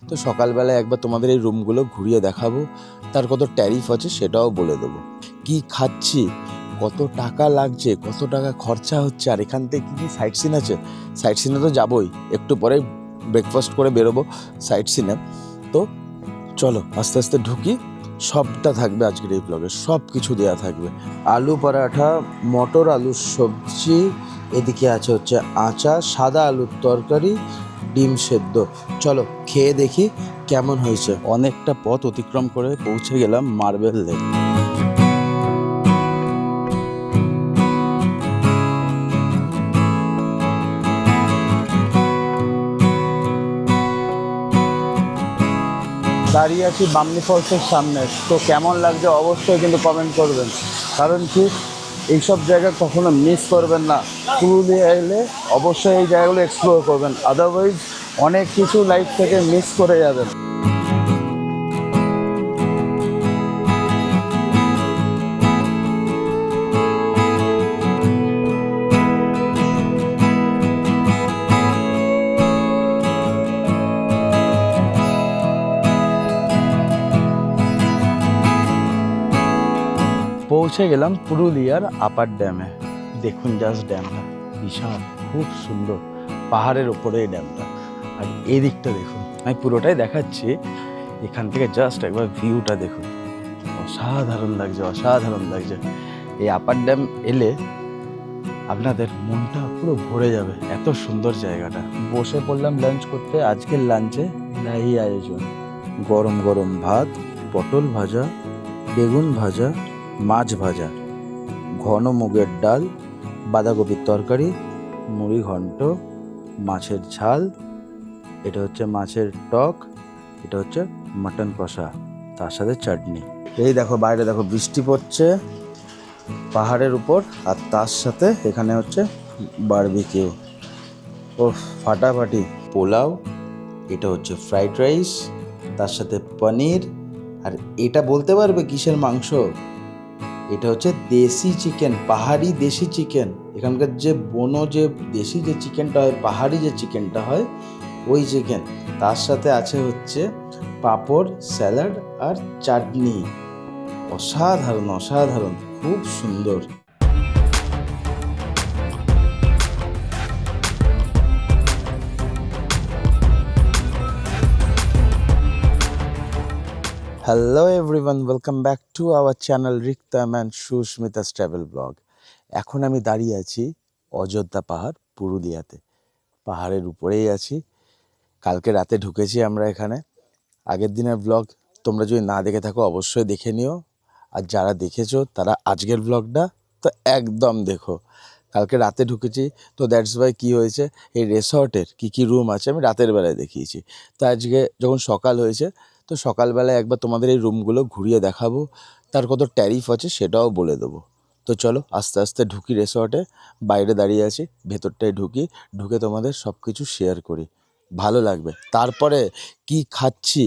তো সকালবেলায় একবার তোমাদের এই রুমগুলো ঘুরিয়ে দেখাবো, তার কত ট্যারিফ আছে সেটাও বলে দেবো। কি খাচ্ছি, কত টাকা লাগছে, কত টাকা খরচা হচ্ছে, আর এখান থেকে কী সাইট সিন আছে। সাইট সিনে তো যাবোই, একটু পরে ব্রেকফাস্ট করে বেরোবো সাইট সিনে। তো চলো আস্তে আস্তে ঢুকি, সবটা থাকবে আজকের এই ব্লগে, সব কিছু দেওয়া থাকবে। আলু পরাঠা, মটর আলুর সবজি, এদিকে আছে হচ্ছে আচার, সাদা আলুর তরকারি, ডিম সেদ্ধ। চলো খেয়ে দেখি কেমন হয়েছে। অনেকটা পথ অতিক্রম করে পৌঁছে গেলাম মার্বেল লেক। দাঁড়িয়ে আছি বামনি ফলসের সামনে। তো কেমন লাগছে অবশ্যই কিন্তু কমেন্ট করবেন, কারণ কি এইসব জায়গা কখনো মিস করবেন না। পুরুলিয়া এলে অবশ্যই এই জায়গাগুলো এক্সপ্লোর করবেন, আদারওয়াইজ অনেক কিছু লাইফ থেকে মিস করে যাবেন। পৌঁছে গেলাম পুরুলিয়ার আপার ড্যামে। দেখুন জাস্ট ড্যামটা বিশাল, খুব সুন্দর, পাহাড়ের ওপরে এই ড্যামটা। আর এই দিকটা দেখুন, আমি পুরোটাই দেখাচ্ছি, এখান থেকে জাস্ট একবার ভিউটা দেখুন, অসাধারণ লাগছে, অসাধারণ লাগছে। এই আপার ড্যাম এলে আপনাদের মনটা পুরো ভরে যাবে, এত সুন্দর জায়গাটা। বসে পড়লাম লাঞ্চ করতে। আজকের লাঞ্চে এই আয়োজন, গরম গরম ভাত, পটল ভাজা, বেগুন ভাজা, মাছ ভাজা, ঘন মুগের ডাল, বাঁধাকপির তরকারি, মুড়ি ঘন্ট, মাছের ঝাল, এটা হচ্ছে মাছের টক, এটা হচ্ছে মাটন কষা, তার সাথে চাটনি। এই দেখো বাইরে দেখো বৃষ্টি পড়ছে পাহাড়ের উপর, আর তার সাথে এখানে হচ্ছে বারবিকিউ। ও ফাটাফাটি। পোলাও, এটা হচ্ছে ফ্রাইড রাইস, তার সাথে পনির। আর এটা বলতে পারবে কিসের মাংস? এটা হচ্ছে দেশি চিকেন, পাহাড়ি দেশি চিকেন। এখানকার যে বনো যে দেশি যে চিকেনটা হয়, পাহাড়ি যে চিকেনটা হয়, ওই চিকেন। তার সাথে আছে হচ্ছে পাঁপড়, স্যালাড আর চাটনি। অসাধারণ অসাধারণ, খুব সুন্দর। Hello everyone, welcome back to our channel Riktam and Susmita's travel blog. এখন আমি দাঁড়িয়ে আছি অযোধ্যা পাহাড়, পুরুলিয়াতে। পাহাড়ের উপরেই আছি। কালকে রাতে ঢুকেছি আমরা এখানে। আগের দিনের ব্লগ তোমরা যদি না দেখে থাকো অবশ্যই দেখে নিও, আর যারা দেখেছো তারা আজকের ব্লগটা তো একদম দেখো। কালকে রাতে ঢুকেছি, তো দ্যাটস ওয়াই কী হয়েছে, এই রিসর্টের কী রুম আছে আমি রাতের বেলায় দেখিয়েছি। তো আজকে যখন সকাল হয়েছে, তো সকালবেলায় একবার তোমাদের এই রুমগুলো ঘুরিয়ে দেখাবো, তার কত ট্যারিফ আছে সেটাও বলে দেবো। তো চলো আস্তে আস্তে ঢুকি রিসর্টে। বাইরে দাঁড়িয়ে আছি, ভেতরটায় ঢুকে তোমাদের সব কিছু শেয়ার করি, ভালো লাগবে। তারপরে কি খাচ্ছি,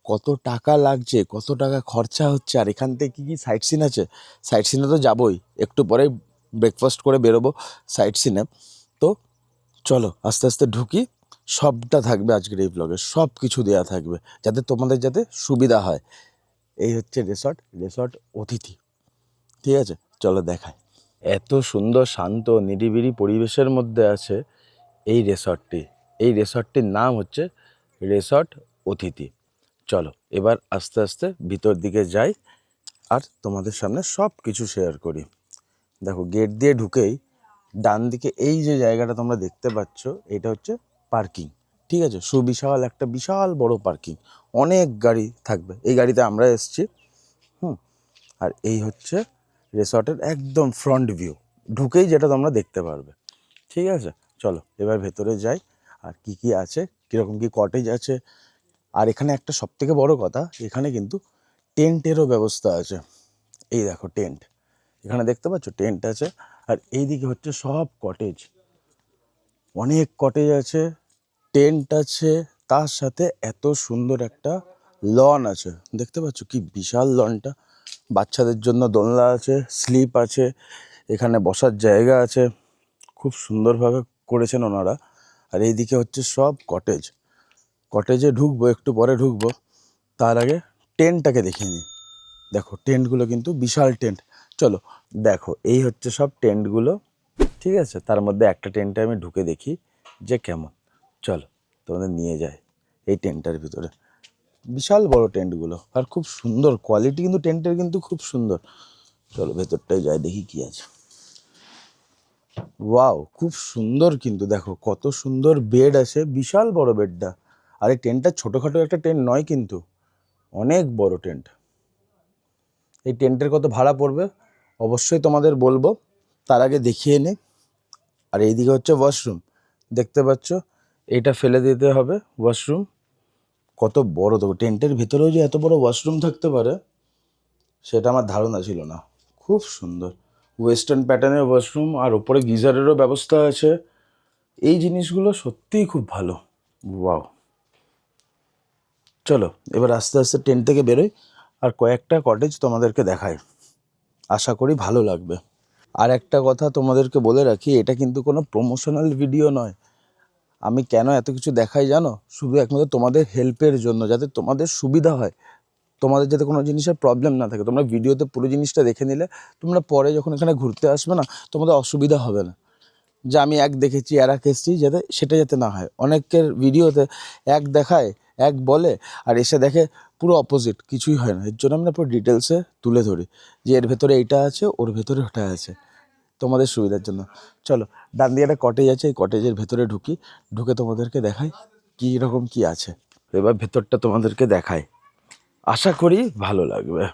কত টাকা লাগছে, কত টাকা খরচা হচ্ছে, আর এখান থেকে কী সাইট সিন আছে। সাইট সিনে তো যাবোই, একটু পরে ব্রেকফাস্ট করে বেরোবো সাইট সিনে। তো চলো আস্তে আস্তে ঢুকি, সবটা থাকবে আজকের এই ব্লগে, সব কিছু দেওয়া থাকবে যাতে তোমাদের যাতে সুবিধা হয়। এই হচ্ছে রিসর্ট অতিথি, ঠিক আছে? চলো দেখায়। এত সুন্দর শান্ত নিরিবিলি পরিবেশের মধ্যে আছে এই রিসর্টটি। এই রিসর্টটির নাম হচ্ছে রিসর্ট অতিথি। চলো এবার আস্তে আস্তে ভিতর দিকে যাই, আর তোমাদের সামনে সব কিছু শেয়ার করি। দেখো গেট দিয়ে ঢুকেই ডান দিকে এই যে জায়গাটা তোমরা দেখতে পাচ্ছ, এটা হচ্ছে পার্কিং, ঠিক আছে? সুবিশাল একটা বিশাল বড় পার্কিং, অনেক গাড়ি থাকবে। এই গাড়িতে আমরা এসেছি। আর এই হচ্ছে রিসর্টের একদম ফ্রন্ট ভিউ, ঢুকেই যেটা তোমরা দেখতে পারবে, ঠিক আছে? চলো এবার ভেতরে যাই, আর কি কি আছে, কীরকম কি কটেজ আছে। আর এখানে একটা সবথেকে বড় কথা, এখানে কিন্তু টেন্টেরও ব্যবস্থা আছে। এই দেখো টেন্ট, এখানে দেখতে পাচ্ছ টেন্ট আছে। আর এইদিকে হচ্ছে সব কটেজ, অনেক কটেজ আছে, টেন্ট আছে, তার সাথে এত সুন্দর একটা লন আছে। দেখতে পাচ্ছ কি বিশাল লনটা, বাচ্চাদের জন্য দোলনা আছে, স্লিপ আছে, এখানে বসার জায়গা আছে, খুব সুন্দরভাবে করেছেন ওনারা। আর এইদিকে হচ্ছে সব কটেজ, কটেজে ঢুকবো, একটু পরে ঢুকবো, তার আগে টেন্টটাকে দেখিয়ে নিই। দেখো টেন্টগুলো কিন্তু বিশাল টেন্ট। চলো দেখো, এই হচ্ছে সব টেন্টগুলো, ঠিক আছে। তার মধ্যে একটা টেন্টে আমি ঢুকে দেখি যে কেমন। চলো তোমাদের নিয়ে যায় এই টেন্টটার ভিতরে। বিশাল বড় টেন্টগুলো, আর খুব সুন্দর কোয়ালিটি কিন্তু টেন্টের, কিন্তু খুব সুন্দর। চলো ভেতরটায় যাই, দেখি কি আছে। ওয়াও, খুব সুন্দর কিন্তু, দেখো কত সুন্দর বেড আছে, বিশাল বড় বেডটা। আর এই টেন্টটা ছোটোখাটো একটা টেন্ট নয় কিন্তু, অনেক বড় টেন্ট। এই টেন্টের কত ভাড়া পড়বে অবশ্যই তোমাদের বলবো, তার আগে দেখিয়ে নে। আর এইদিকে হচ্ছে ওয়াশরুম, দেখতে পাচ্ছ, এইটা ফেলে দিতে হবে ওয়াশরুম। কত বড়, দেখো টেন্টের ভিতরেও যে এত বড় ওয়াশরুম থাকতে পারে সেটা আমার ধারণা ছিল না। খুব সুন্দর ওয়েস্টার্ন প্যাটার্নের ওয়াশরুম, আর ওপরে গিজারেরও ব্যবস্থা আছে। এই জিনিসগুলো সত্যিই খুব ভালো। ওয়াও, চলো এবার আস্তে আস্তে টেন্ট থেকে বেরোই, আর কয়েকটা কটেজ তোমাদেরকে দেখাই, আশা করি ভালো লাগবে। আর একটা কথা তোমাদেরকে বলে রাখি, এটা কিন্তু কোনো প্রমোশনাল ভিডিও নয়। আমি কেন এত কিছু দেখাই জানো? শুধু একমাত্র তোমাদের হেল্পের জন্য, যাতে তোমাদের সুবিধা হয়, তোমাদের যাতে কোনো জিনিসের প্রবলেম না থাকে। তোমরা ভিডিওতে পুরো জিনিসটা দেখে নিলে তোমরা পরে যখন এখানে ঘুরতে আসবে না, তোমাদের অসুবিধা হবে না। যে আমি এক দেখেছি আর এক এসেছি, যাতে সেটা যাতে না হয়। অনেকের ভিডিওতে এক দেখায়, এক বলে, আর এসে দেখে পুরো অপোজিট, কিছুই হয় না। এর জন্য আমরা পুরো ডিটেলসে তুলে ধরি যে এর ভেতরে এইটা আছে, ওর ভেতরে ওটা আছে, তোমাদের সুবিধার জন্য। চলো, ডান দিকে একটা কটেজ আছে, এই কটেজের ভেতরে ঢুকি, ঢুকে তোমাদেরকে দেখাই কী রকম কী আছে। এবার ভেতরটা তোমাদেরকে দেখাই, আশা করি ভালো লাগবে।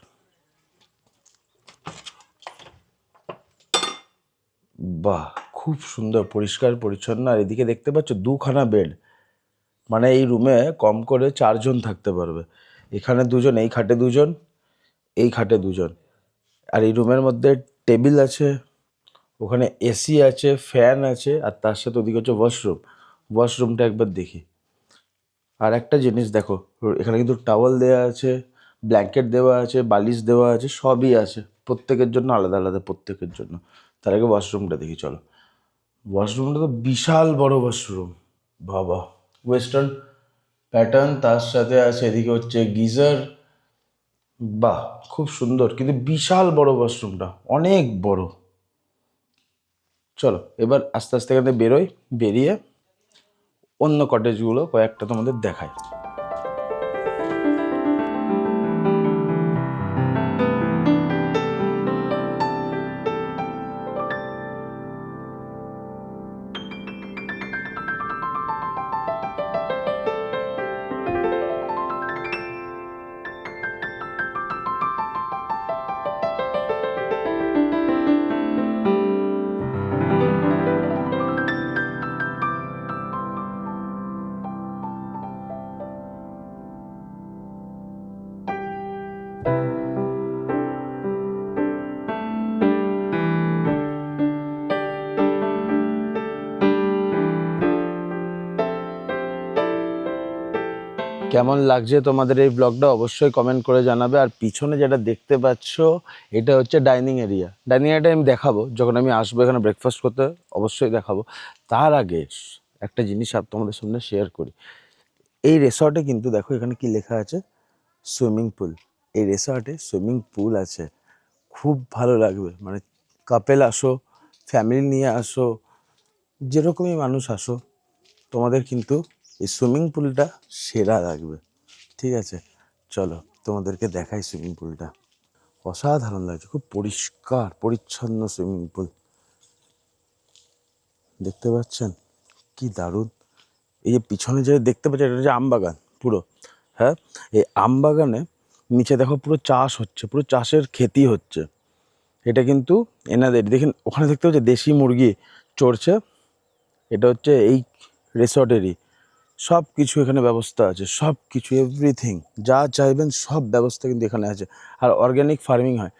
বাহ, খুব সুন্দর, পরিষ্কার পরিচ্ছন্ন। আর এদিকে দেখতে পাচ্ছ দুখানা বেড, মানে এই রুমে কম করে 4 জন থাকতে পারবে। এখানে 2 জন, এই খাটে 2 জন, এই খাটে 2 জন। আর এই রুমের মধ্যে টেবিল আছে, ওখানে এসি আছে, ফ্যান আছে, আর তার সাথে ওদিকে হচ্ছে ওয়াশরুম। ওয়াশরুমটা একবার দেখি। আর একটা জিনিস দেখো, এখানে কিন্তু টাওয়াল দেওয়া আছে, ব্ল্যাঙ্কেট দেওয়া আছে, বালিশ দেওয়া আছে, সবই আছে প্রত্যেকের জন্য, আলাদা আলাদা প্রত্যেকের জন্য। তার আগে ওয়াশরুমটা দেখি চলো। ওয়াশরুমটা তো বিশাল বড় ওয়াশরুম, বাবা, ওয়েস্টার্ন প্যাটার্ন, তার সাথে আছে এদিকে হচ্ছে গিজার। বাহ, খুব সুন্দর, কিন্তু বিশাল বড় ওয়াশরুমটা, অনেক বড়। চলো এবার আস্তে আস্তে এখানে বেরোই, বেরিয়ে অন্য কটেজগুলো কয়েকটা তোমাদের দেখাই। কেমন লাগছে তোমাদের এই ব্লগটা অবশ্যই কমেন্ট করে জানাবে। আর পিছনে যেটা দেখতে পাচ্ছ, এটা হচ্ছে ডাইনিং এরিয়া। ডাইনিং এরিয়াটা আমি দেখাবো যখন আমি আসবো এখানে ব্রেকফাস্ট করতে, অবশ্যই দেখাবো। তার আগে একটা জিনিস আর তোমাদের সামনে শেয়ার করি। এই রিসর্টে কিন্তু দেখো এখানে কি লেখা আছে, সুইমিং পুল। এই রিসর্টে সুইমিং পুল আছে, খুব ভালো লাগবে। মানে কাপেল আসো, ফ্যামিলি নিয়ে আসো, যেরকমই মানুষ আসো, তোমাদের কিন্তু এই সুইমিং পুলটা সেরা লাগবে, ঠিক আছে। চলো তোমাদেরকে দেখাই সুইমিং পুলটা, অসাধারণ লাগছে, খুব পরিষ্কার পরিচ্ছন্ন সুইমিং পুল, দেখতে পাচ্ছেন কি দারুণ। এই যে পিছনে যে দেখতে পাচ্ছেন, এটা হচ্ছে আমবাগান পুরো। হ্যাঁ, এই আমবাগানে নিচে দেখো পুরো চাষ হচ্ছে, পুরো চাষের ক্ষেতি হচ্ছে। এটা কিন্তু এনাদের, দেখেন ওখানে দেখতে পাচ্ছি দেশি মুরগি চড়ছে, এটা হচ্ছে এই রিসর্টেরই। সব কিছু এখানে ব্যবস্থা আছে, সব কিছু, এভরিথিং যা চাইবেন সব ব্যবস্থা কিন্তু এখানে আছে। আর অর্গ্যানিক ফার্মিং হয়।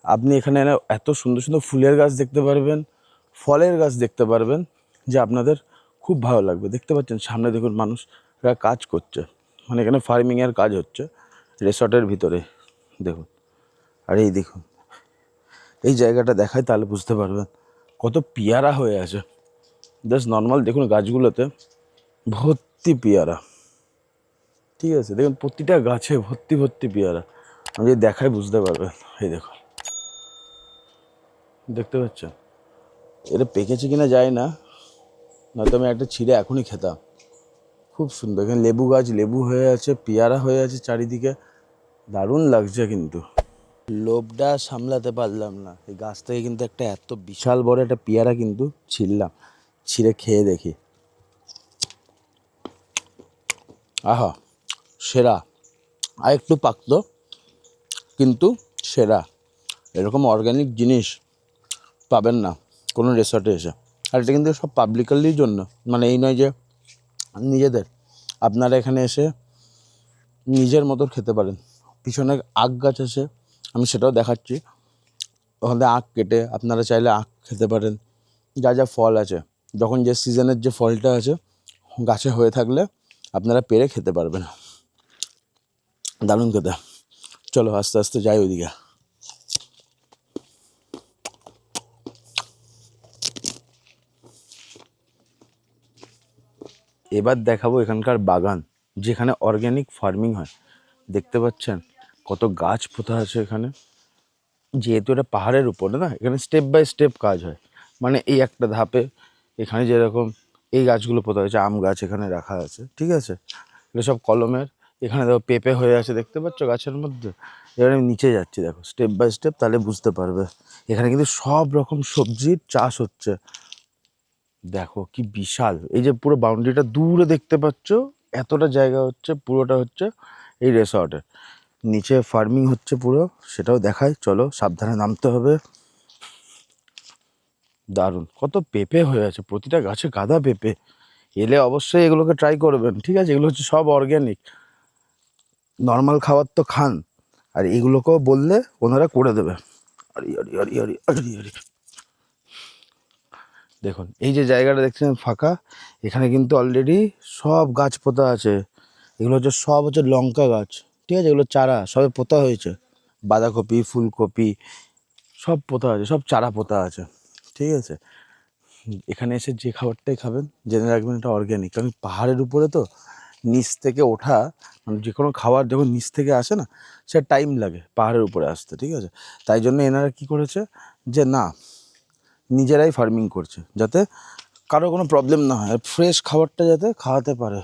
আপনি এখানে এত সুন্দর সুন্দর ফুলের গাছ দেখতে পারবেন, ফলের গাছ দেখতে পারবেন, যে আপনাদের খুব ভালো লাগবে। দেখতে পাচ্ছেন সামনে দেখুন মানুষরা কাজ করছে, মানে এখানে ফার্মিংয়ের কাজ হচ্ছে রিসর্টের ভিতরে, দেখুন। আর এই দেখুন, এই জায়গাটা দেখায় তাহলে বুঝতে পারবেন কত পেয়ারা হয়ে আছে। জাস্ট নর্মাল দেখুন গাছগুলোতে ভর্তি পেয়ারা। ঠিক আছে, দেখুন প্রতিটা গাছে ভর্তি ভর্তি পেয়ারা। আমি যদি দেখাই বুঝতে পারবেন। এই দেখুন, দেখতে পাচ্ছেন? এটা পেকেছে কিনা যায় না, নয়তো আমি একটা ছিঁড়ে এখনই খেতাম। খুব সুন্দর। এখানে লেবু গাছ, লেবু হয়ে আছে, পেয়ারা হয়ে আছে চারিদিকে, দারুণ লাগছে। কিন্তু লোভটা সামলাতে পারলাম না, এই গাছ থেকে কিন্তু একটা এত বিশাল বড় একটা পেয়ারা কিন্তু ছিঁড়লাম, ছিঁড়ে খেয়ে দেখি। আহা, সেরা। আর একটু পাকতো, কিন্তু সেরা। এরকম অর্গ্যানিক জিনিস পাবেন না কোনো রিসর্টে এসে। আর এটা কিন্তু সব পাবলিকালির জন্য, মানে এই নয় যে নিজেদের। আপনারা এখানে এসে নিজের মতো খেতে পারেন। পিছনে আখ গাছ আছে, আমি সেটাও দেখাচ্ছি। ওখানে আখ কেটে আপনারা চাইলে আখ খেতে পারেন। যা যা ফল আছে, যখন যে সিজনের যে ফলটা আছে গাছে হয়ে থাকলে আপনারা পেরে খেতে পারবেন। দারুণ খেতে। চলো আস্তে আস্তে যাই ওইদিকে। এবার দেখাবো এখানকার বাগান, যেখানে অর্গ্যানিক ফার্মিং হয়। দেখতে পাচ্ছেন কত গাছ পোতা আছে এখানে। যেহেতু এটা পাহাড়ের উপরে না, এখানে স্টেপ বাই স্টেপ কাজ হয়। মানে এই একটা ধাপে এখানে যেরকম এই গাছগুলো পোতা হয়েছে, আম গাছ এখানে রাখা আছে, ঠিক আছে, এগুলো সব কলমের। এখানে দেখো পেঁপে হয়ে আছে, দেখতে পাচ্ছ গাছের মধ্যে। এবার আমি নিচে যাচ্ছি, দেখো স্টেপ বাই স্টেপ, তাহলে বুঝতে পারবে। এখানে কিন্তু সব রকম সবজির চাষ হচ্ছে। দেখো কি বিশাল, এই যে পুরো বাউন্ডারিটা দূরে দেখতে পাচ্ছ, এতটা জায়গা হচ্ছে, পুরোটা হচ্ছে এই রিসর্টের। নিচে ফার্মিং হচ্ছে পুরো, সেটাও দেখায়। চলো, সাবধানে নামতে হবে। দারুণ, কত পেঁপে হয়ে আছে, প্রতিটা গাছে গাদা পেঁপে। এলে অবশ্যই এগুলোকে ট্রাই করবেন, ঠিক আছে? এগুলো হচ্ছে সব অর্গ্যানিক। নর্মাল খাবার তো খান, আর এগুলোকেও বললে ওনারা করে দেবে। আরে আরে আরে আরে আরে আরে, দেখুন এই যে জায়গাটা দেখছেন ফাঁকা, এখানে কিন্তু অলরেডি সব গাছ পোতা আছে। এগুলো হচ্ছে সব হচ্ছে লঙ্কা গাছ, ঠিক আছে? এগুলো চারা সবে পোতা হয়েছে। বাঁধাকপি, ফুলকপি সব পোতা আছে, সব চারা পোতা আছে, ঠিক আছে? এখানে এসে যে খাবারটাই খাবেন জেনে রাখবেন এটা অর্গ্যানিক। কারণ পাহাড়ের উপরে তো নিচ থেকে ওঠা, মানে যে কোনো খাবার যখন নিচ থেকে আসে না, সে টাইম লাগে পাহাড়ের উপরে আসতে, ঠিক আছে? তাই জন্য এনারা কি করেছে যে না, নিজেরাই ফার্মিং করছে, যাতে কারো কোনো প্রবলেম না হয়, আর ফ্রেশ খাবারটা যাতে খাওয়াতে পারে।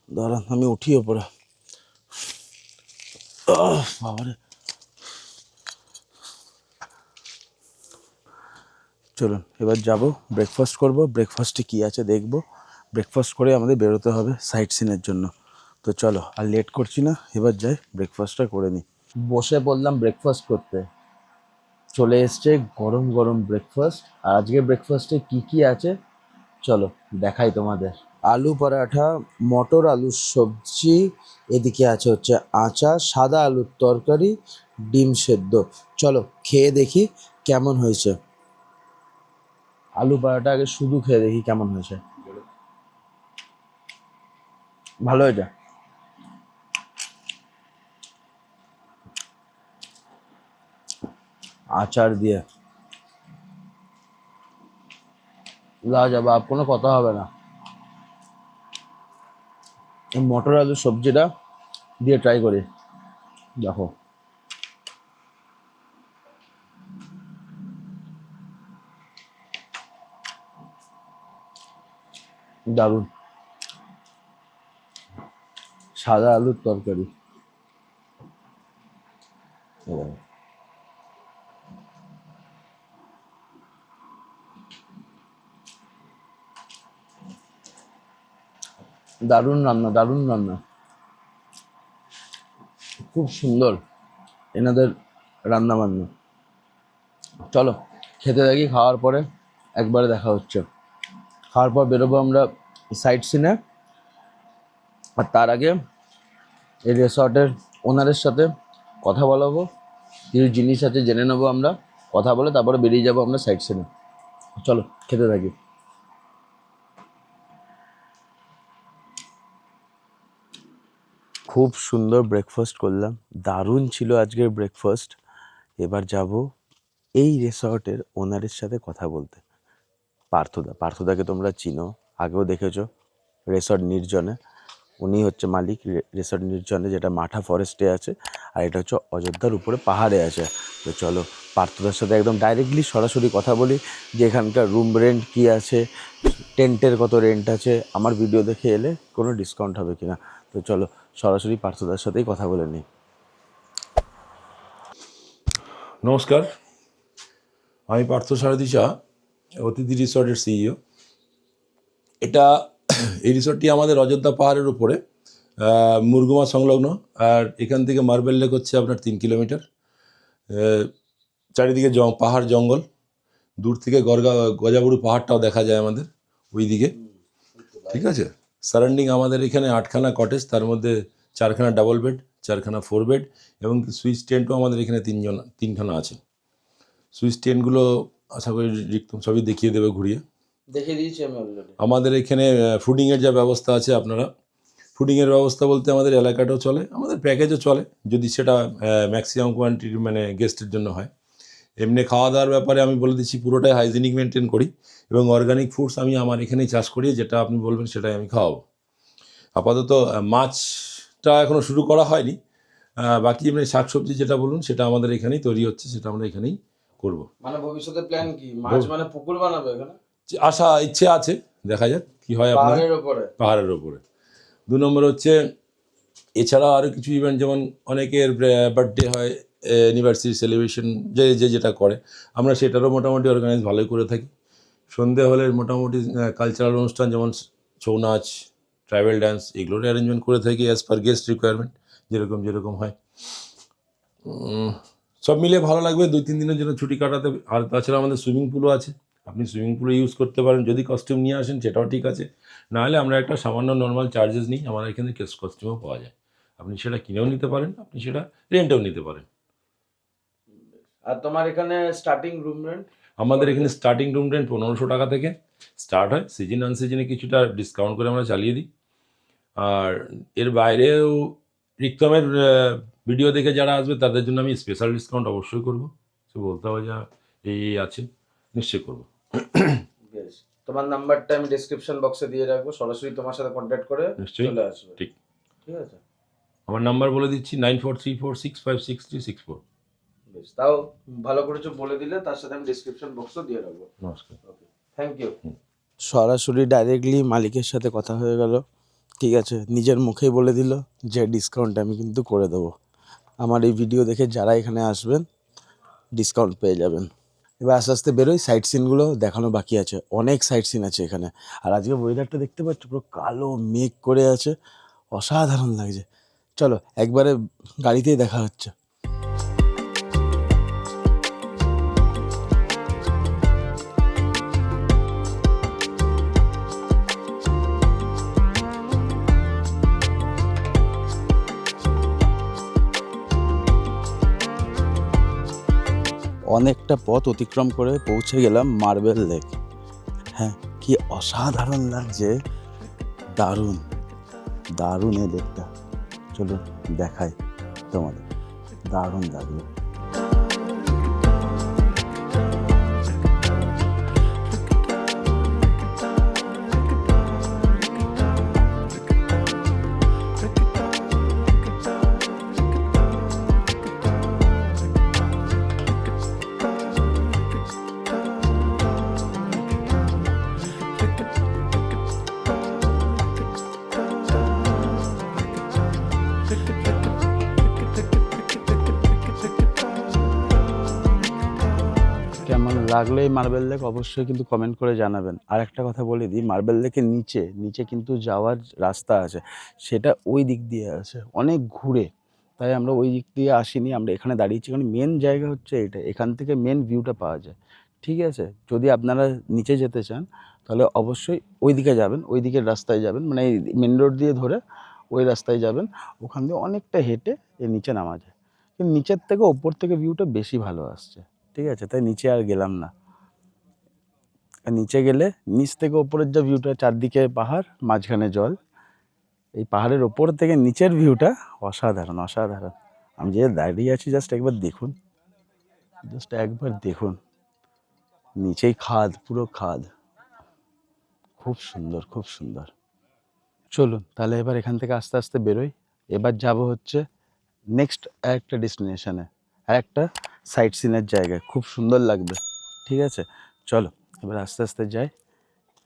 দাঁড়ান আমি উঠি ওপরে। বাবারে, চলুন এবার যাব, ব্রেকফাস্ট করব। ব্রেকফাস্টে কী আছে দেখব। ব্রেকফাস্ট করে আমাদের বেরোতে হবে সাইট সিনের জন্য। তো চলো আর লেট করছি না, এবার যাই ব্রেকফাস্টটা করে নিই। বসে পড়লাম ব্রেকফাস্ট করতে। চলে এসছে গরম গরম ব্রেকফাস্ট। আর আজকে ব্রেকফাস্টে কি কি আছে চলো দেখাই তোমাদের। আলু পরাঠা, মটর আলুর সবজি, এদিকে আছে হচ্ছে আচার, সাদা আলুর তরকারি, ডিম সেদ্ধ। চলো খেয়ে দেখি কেমন হয়েছে। আলু পরাঠা আগে শুধু খেয়ে দেখি কেমন হয়েছে। ভালো হয়েছে। আচার দিয়ে লাজবাব, কোনো কথা হবে না। এই মটর আলুর সবজিটা দিয়ে ট্রাই করি, দেখো দারুণ। সাদা আলুর তরকারি, দারুণ রান্না, দারুণ রান্না, খুব সুন্দর এনাদের রান্না বান্না। চলো খেতে থাকি, খাওয়ার পরে একবারে দেখা হচ্ছে। খাওয়ার পর বেরোবো আমরা সাইট সিনে। আর তার আগে এই রিসর্টের ওনারের সাথে কথা বলাবো, কিছু জিনিস আছে জেনে নেবো আমরা। কথা বলে তারপরে বেরিয়ে যাবো আমরা সাইট সিনে। চলো খেতে থাকি। খুব সুন্দর ব্রেকফাস্ট করলাম, দারুণ ছিল আজকের ব্রেকফাস্ট। এবার যাব এই রিসর্টের ওনারের সাথে কথা বলতে। পার্থদাকে তোমরা চিনো, আগেও দেখেছো রিসর্ট নির্জনে। উনি হচ্ছে মালিক রিসর্ট নির্জনে, যেটা মাঠা ফরেস্টে আছে, আর এটা হচ্ছে অযোধ্যার উপরে পাহাড়ে আছে। তো চলো পার্থদার সাথে একদম ডাইরেক্টলি সরাসরি কথা বলি যে এখানকার রুম রেন্ট কী আছে, টেন্টের কত রেন্ট আছে, আমার ভিডিও দেখে এলে কোনো ডিসকাউন্ট হবে কিনা। তো চলো সরাসরি পার্থদার সাথেই কথা বলে নিই। নমস্কার, আমি পার্থ সারথী শাহ, অতিথি রিসর্টের সিইও। এই রিসর্টটি আমাদের অযোধ্যা পাহাড়ের উপরে, মুরগুমা সংলগ্ন। আর এখান থেকে মার্বেল লেক হচ্ছে আপনার 3 কিলোমিটার। চারিদিকে পাহাড় জঙ্গল, দূর থেকে গজাবুড়ু পাহাড়টাও দেখা যায় আমাদের ওই দিকে। ঠিক আছে, সারাউন্ডিং আমাদের এখানে 8খানা কটেজ, তার মধ্যে 4খানা ডাবল বেড, 4খানা 4 বেড, এবং সুইচ টেন্টও আমাদের এখানে 3খানা আছে। সুইচ টেন্টগুলো আশা করি সবই দেখিয়ে দেবে ঘুরিয়ে। দেখিয়ে দিয়েছি আমি অলরেডি। আমাদের এখানে ফুডিংয়ের যা ব্যবস্থা আছে, আপনারা ফুডিংয়ের ব্যবস্থা বলতে আমাদের এলাকাটাও চলে, আমাদের প্যাকেজও চলে, যদি সেটা ম্যাক্সিমাম কোয়ান্টিটি মানে গেস্টের জন্য হয়। এমনি খাওয়া দাওয়ার ব্যাপারে আমি বলে দিচ্ছি, পুরোটাই হাইজিনিক মেনটেন করি, এবং অর্গানিক ফুডস আমি আমার এখানেই চাষ করি, যেটা আপনি বলবেন সেটাই আমি খাওয়াবো। আপাতত মাছটা এখনও শুরু করা হয়নি, বাকি এমনি শাকসবজি যেটা বলুন সেটা আমাদের এখানেই তৈরি হচ্ছে, সেটা আমরা এখানেই করব। মানে ভবিষ্যতে প্ল্যান কি, মাছ মানে পুকুর বানাবে এখানে? আশা ইচ্ছে আছে, দেখা যাক কি হয়। আপনার পাহাড়ের ওপরে 2 নম্বর হচ্ছে, এছাড়া আরও কিছু ইভেন্ট, যেমন অনেকের বার্থডে হয়, অ্যানিভার্সারি সেলিব্রেশন, যেটা করে, আমরা সেটারও মোটামুটি অর্গানাইজ ভালোই করে থাকি। সন্ধে হলে মোটামুটি কালচারাল অনুষ্ঠান, যেমন ছৌ নাচ, ট্রাইবাল ডান্স, এগুলোর অ্যারেঞ্জমেন্ট করে থাকি অ্যাজ পার গেস্ট রিকোয়ারমেন্ট, যেরকম হয়। সব মিলিয়ে ভালো লাগবে 2-3 দিনের জন্য ছুটি কাটাতে। আর তাছাড়া আমাদের সুইমিং পুলও আছে, আপনি সুইমিং পুলে ইউজ করতে পারেন। যদি কস্টিউম নিয়ে আসেন সেটাও ঠিক আছে, নাহলে আমরা একটা সামান্য নর্মাল চার্জেস নিই। আমাদের এখানে কস্টিউমও পাওয়া যায়, আপনি সেটা কিনেও নিতে পারেন, আপনি সেটা রেন্টেও নিতে পারেন। আর তোমার এখানে স্টার্টিং রুম রেন্ট? আমাদের এখানে স্টার্টিং রুম রেন্ট 1500 টাকা থেকে স্টার্ট হয়। সিজন আনসিজনে কিছুটা ডিসকাউন্ট করে আমরা চালিয়ে দিই। আর এর বাইরেও রিক্তমের ভিডিও দেখে যারা আসবে তাদের জন্য আমি স্পেশাল ডিসকাউন্ট অবশ্যই করবো। সে বলতে হবে যা এই আছে, নিশ্চয়ই করবো। বেশ, তোমার নাম্বারটা আমি ডেসক্রিপশন বক্সে দিয়ে রাখবো, সরাসরি তোমার সাথে কন্ট্যাক্ট করে নিশ্চয়ই চলে আসবে। ঠিক আছে। আমার নাম্বার বলে দিচ্ছি 9434656364। বেশ, তাও ভালো করে বলে দিলে, তার সাথে আমি ডেসক্রিপশন বক্সও দিয়ে রাখবো। নমস্কার। ওকে, থ্যাংক ইউ। সরাসরি ডাইরেক্টলি মালিকের সাথে কথা হয়ে গেল। ঠিক আছে, নিজের মুখেই বলে দিল যে ডিসকাউন্ট আমি কিন্তু করে দেবো। আমার এই ভিডিও দেখে যারা এখানে আসবেন ডিসকাউন্ট পেয়ে যাবেন। এবার আস্তে আস্তে বেরোই, সাইট সিনগুলো দেখানো বাকি আছে, অনেক সাইট সিন আছে এখানে। আর আজকে ওয়েদারটা দেখতে পাচ্ছ, পুরো কালো মেঘ করে আছে, অসাধারণ লাগছে। চলো একবারে গাড়িতেই দেখা হচ্ছে। অনেকটা পথ অতিক্রম করে পৌঁছে গেলাম মার্বেল লেক। হ্যাঁ, কি অসাধারণ লাগছে, দারুণ দারুণ এই লেকটা। চলো দেখাই তোমাদের, দারুণ লাগলো। কেমন লাগলো এই মার্বেল লেক অবশ্যই কিন্তু কমেন্ট করে জানাবেন। আর একটা কথা বলে দিই, মার্বেল লেকের নিচে কিন্তু যাওয়ার রাস্তা আছে, সেটা ওই দিক দিয়ে আছে, অনেক ঘুরে, তাই আমরা ওই দিক দিয়ে আসিনি, আমরা এখানে দাঁড়িয়েছি। কারণ মেন জায়গা হচ্ছে এটা, এখান থেকে মেন ভিউটা পাওয়া যায়। ঠিক আছে, যদি আপনারা নিচে যেতে চান তাহলে অবশ্যই ওই দিকে যাবেন, ওই দিকের রাস্তায় যাবেন, মানে এই মেন রোড দিয়ে ধরে ওই রাস্তায় যাবেন, ওখান দিয়ে অনেকটা হেঁটে এর নিচে নামা যায়। কিন্তু নিচের থেকে ওপর থেকে ভিউটা বেশি ভালো আসছে। ঠিক আছে, তাই নিচে আর গেলাম না। আর নিচে গেলে নিচ থেকে ওপরের যে ভিউটা, চারদিকে পাহাড়, মাঝখানে জল, এই পাহাড়ের ওপর থেকে নিচের ভিউটা অসাধারণ অসাধারণ। আমি যে দাঁড়িয়ে আছি, জাস্ট একবার দেখুন, জাস্ট একবার দেখুন, নিচেই খাদ, পুরো খাদ, খুব সুন্দর খুব সুন্দর। চলুন তাহলে এবার এখান থেকে আস্তে আস্তে বেরোই। এবার যাব হচ্ছে নেক্সট একটা ডেস্টিনেশনে, আর একটা সাইট সিনের জায়গায়, খুব সুন্দর লাগবে। ঠিক আছে, চলো এবার আস্তে আস্তে যাই।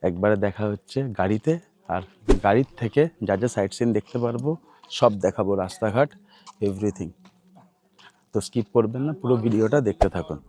একবারে দেখা হচ্ছে গাড়িতে, আর গাড়ির থেকে যা যা সাইট সিন দেখতে পারবো সব দেখাবো, রাস্তাঘাট এভরিথিং। তো স্কিপ করবেন না, পুরো ভিডিওটা দেখতে থাকুন।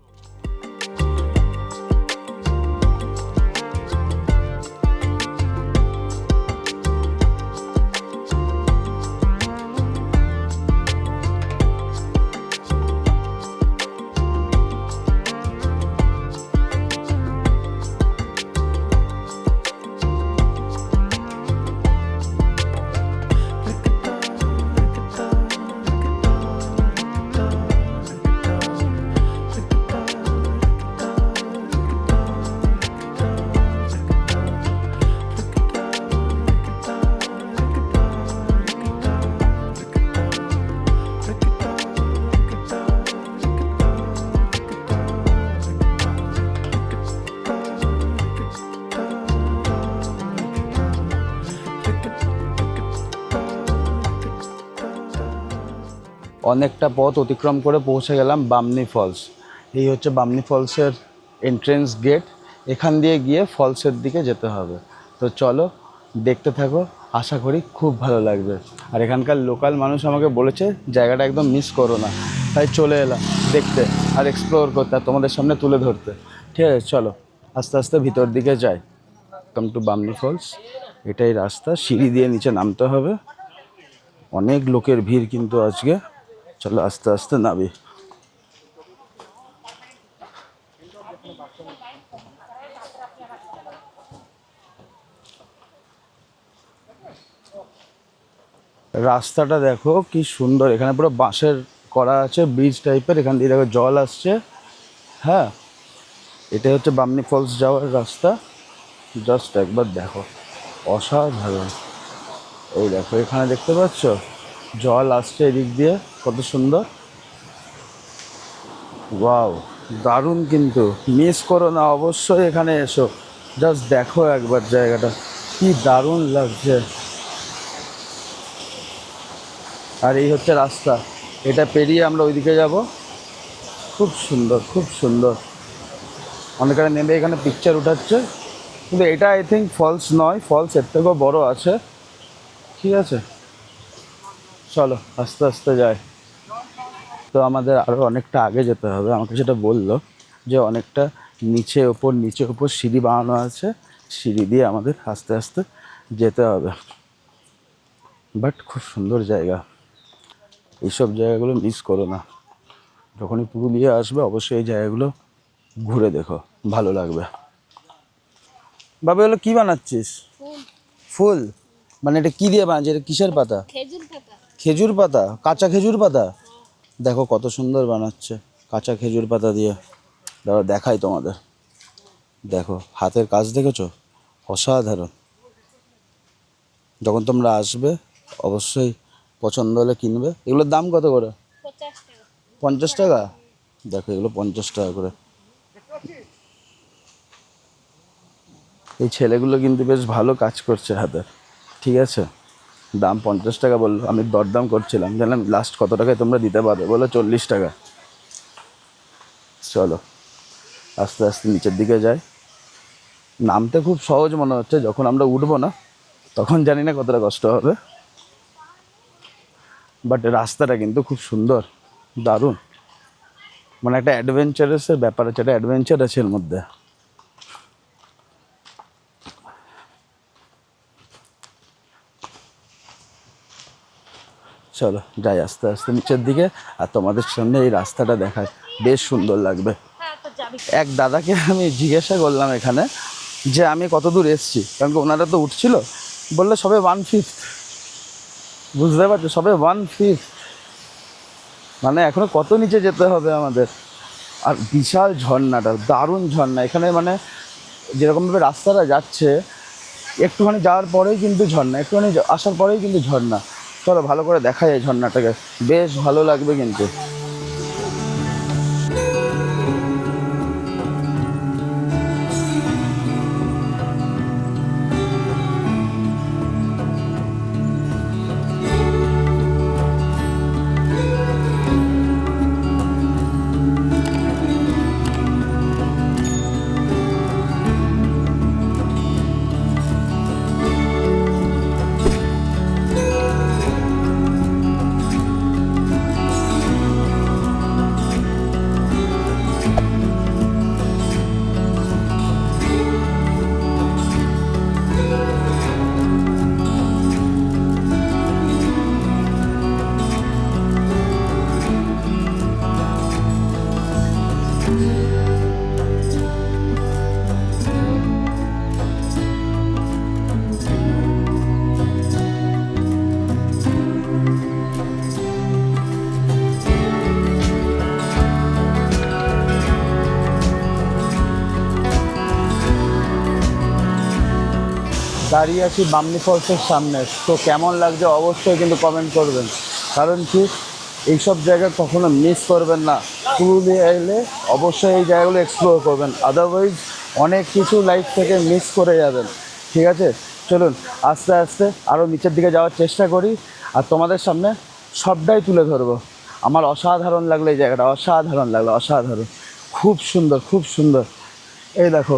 অনেকটা পথ অতিক্রম করে পৌঁছে গেলাম বামনি ফলস। এই হচ্ছে বামনি ফলসের এন্ট্রেন্স গেট, এখান দিয়ে গিয়ে ফলসের দিকে যেতে হবে। তো চলো দেখতে থাকো, আশা করি খুব ভালো লাগবে। আর এখানকার লোকাল মানুষ আমাকে বলেছে জায়গাটা একদম মিস করো না, তাই চলে এলাম দেখতে আর এক্সপ্লোর করতে আর তোমাদের সামনে তুলে ধরতে। ঠিক আছে, চলো আস্তে আস্তে ভিতর দিকে যাই। Welcome to Bamni Falls. এটাই রাস্তা, সিঁড়ি দিয়ে নিচে নামতে হবে। অনেক লোকের ভিড় কিন্তু আজকে। চলো আস্তে আস্তে নামি। রাস্তাটা দেখো কি সুন্দর, এখানে পুরো বাঁশের করা আছে, ব্রিজ টাইপের। এখান দিয়ে দেখো জল আসছে। হ্যাঁ, এটা হচ্ছে বামনি ফলস যাওয়ার রাস্তা। জাস্ট একবার দেখো, অসাধারণ। এই দেখো এখানে দেখতে পাচ্ছ জল আসছে এদিক দিয়ে, কত সুন্দর। ওয়াও, দারুণ, কিন্তু মিস করো না, অবশ্যই এখানে এসো। জাস্ট দেখো একবার জায়গাটা কি দারুণ লাগছে। আর এই হচ্ছে রাস্তা, এটা পেরিয়ে আমরা ওইদিকে যাব। খুব সুন্দর, খুব সুন্দর। অনেকখানে নেমে এখানে পিকচার উঠাচ্ছে, কিন্তু এটা আই থিঙ্ক ফলস নয়, ফলস এর থেকেও বড় আছে। ঠিক আছে, চলো আস্তে আস্তে যাই। তো আমাদের আরও অনেকটা আগে যেতে হবে, আমাকে সেটা বললো যে অনেকটা নিচে ওপর সিঁড়ি বানানো আছে, সিঁড়ি দিয়ে আমাদের আস্তে আস্তে যেতে হবে। বাট খুব সুন্দর জায়গা, এইসব জায়গাগুলো মিস করো না। যখনই পুরুলিয়া আসবে অবশ্যই এই জায়গাগুলো ঘুরে দেখো, ভালো লাগবে। বাবা এগুলো কী বানাচ্ছিস? ফুল? মানে এটা কী দিয়ে বানাচ্ছিস? এটা কিসের পাতা? খেজুর পাতা, কাঁচা খেজুর পাতা। দেখো কত সুন্দর বানাচ্ছে কাঁচা খেজুর পাতা দিয়ে। দাঁড়াও দেখাই তোমাদের, দেখো হাতের কাজ দেখেছো, অসাধারণ। যখন তোমরা আসবে অবশ্যই পছন্দ হলে কিনবে। এগুলোর দাম কত করে? 50 টাকা। দেখো এগুলো 50 টাকা করে। এই ছেলেগুলো কিন্তু বেশ ভালো কাজ করছে হাতে। ঠিক আছে, দাম 50 টাকা বললো। আমি দরদাম করছিলাম, জানলাম লাস্ট কত টাকায় তোমরা দিতে পারবে, বলো 40 টাকা। চলো আস্তে আস্তে নিচের দিকে যাই। নামতে খুব সহজ মনে হচ্ছে, যখন আমরা উঠবো না তখন জানি না কতটা কষ্ট হবে। বাট রাস্তাটা কিন্তু খুব সুন্দর, দারুণ। মানে একটা অ্যাডভেঞ্চারাসের ব্যাপার আছে, একটা অ্যাডভেঞ্চার আছে এর মধ্যে। চলো যাই আস্তে আস্তে নিচের দিকে, আর তোমাদের সামনে এই রাস্তাটা দেখায়, বেশ সুন্দর লাগবে। এক দাদাকে আমি জিজ্ঞাসা করলাম এখানে যে আমি কত দূর এসেছি, কারণ কি ওনারা তো উঠছিল, বললে সবে 1/5। বুঝতে পারছো, সবে 1/5, মানে এখনো কত নিচে যেতে হবে আমাদের। আর বিশাল ঝর্ণাটা, দারুণ ঝর্ণা এখানে। মানে যেরকমভাবে রাস্তাটা যাচ্ছে, একটুখানি যাওয়ার পরেই কিন্তু ঝর্ণা, একটুখানি আসার পরেই কিন্তু ঝর্ণা। চলো ভালো করে দেখা যায় ঝর্ণাটাকে, বেশ ভালো লাগবে কিন্তু। দাঁড়িয়ে আছি বামনি ফলসের সামনে। তো কেমন লাগছে অবশ্যই কিন্তু কমেন্ট করবেন, কারণ কি এইসব জায়গা কখনো মিস করবেন না। পুরুলিয়া এলে অবশ্যই এই জায়গাগুলো এক্সপ্লোর করবেন, আদারওয়াইজ অনেক কিছু লাইফ থেকে মিস করে যাবেন। ঠিক আছে, চলুন আস্তে আস্তে আরও নিচের দিকে যাওয়ার চেষ্টা করি, আর তোমাদের সামনে সবটাই তুলে ধরবো। আমার অসাধারণ লাগলো এই জায়গাটা, অসাধারণ লাগলো, অসাধারণ, খুব সুন্দর, খুব সুন্দর। এই দেখো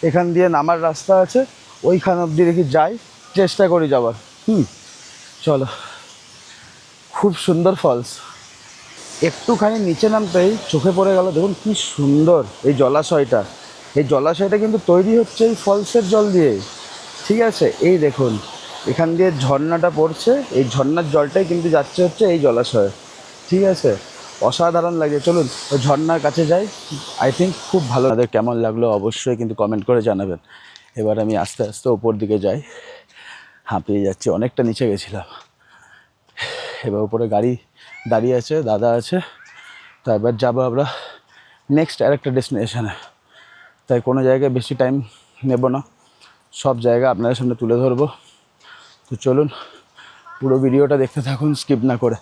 এখান দিয়ে নামার রাস্তা আছে, ওইখান অবধি দেখি যাই, চেষ্টা করি যাবার। চলো, খুব সুন্দর ফলস। একটুখানি নিচে নামতেই চোখে পড়ে গেল, দেখুন কি সুন্দর এই জলাশয়টা। এই জলাশয়টা কিন্তু তৈরি হচ্ছে এই ফলসের জল দিয়ে। ঠিক আছে, এই দেখুন এখান দিয়ে ঝর্ণাটা পড়ছে, এই ঝর্ণার জলটাই কিন্তু যাচ্ছে হচ্ছে এই জলাশয়ে। ঠিক আছে, অসাধারণ লাগে। চলুন ওই ঝর্ণার কাছে যাই, আই থিঙ্ক খুব ভালো। আপনাদের কেমন লাগলো অবশ্যই কিন্তু কমেন্ট করে জানাবেন। এবার আমি আস্তে আস্তে ওপর দিকে যাই, হাঁপিয়ে যাচ্ছি, অনেকটা নিচে গেছিলাম। এবার উপরে গাড়ি দাঁড়িয়ে আছে, দাদা আছে, তা এবার যাবো আমরা নেক্সট আরেকটা ডেস্টিনেশনে। তাই কোনো জায়গায় বেশি টাইম নেব না, সব জায়গা আপনাদের সামনে তুলে ধরবো। তো চলুন পুরো ভিডিওটা দেখতে থাকুন, স্কিপ না করে।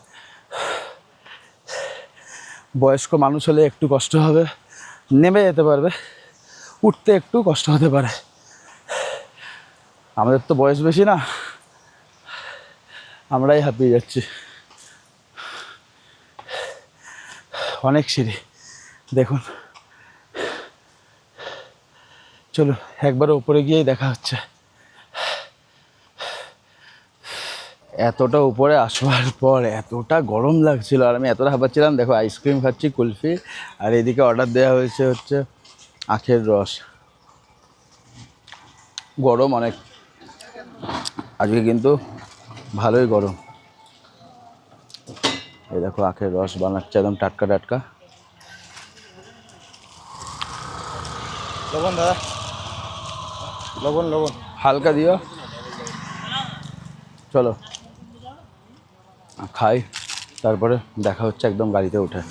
বয়স্ক মানুষ হলে একটু কষ্ট হবে, নেমে যেতে পারবে, উঠতে একটু কষ্ট হতে পারে। আমাদের তো বয়স বেশি না, আমরাই হাঁপিয়ে যাচ্ছি। অনেক সিঁড়ি দেখুন। চলো একবার উপরে গিয়েই দেখা হচ্ছে। এতটা উপরে আসবার পর এতটা গরম লাগছিল, আর আমি এতটা হাঁপাচ্ছিলাম। দেখো আইসক্রিম খাচ্ছি, কুলফি, আর এদিকে অর্ডার দেওয়া হয়েছে হচ্ছে আখের রস। গরম অনেক, আজকে কিন্তু ভালোই গরম। এই দেখো আখের রস বানাচ্ছে একদম টাটকা টাটকা। লবণ দাদা, লবণ লবণ হালকা দিও। চলো খাই, তারপরে দেখা হচ্ছে একদম গাড়িতে উঠে।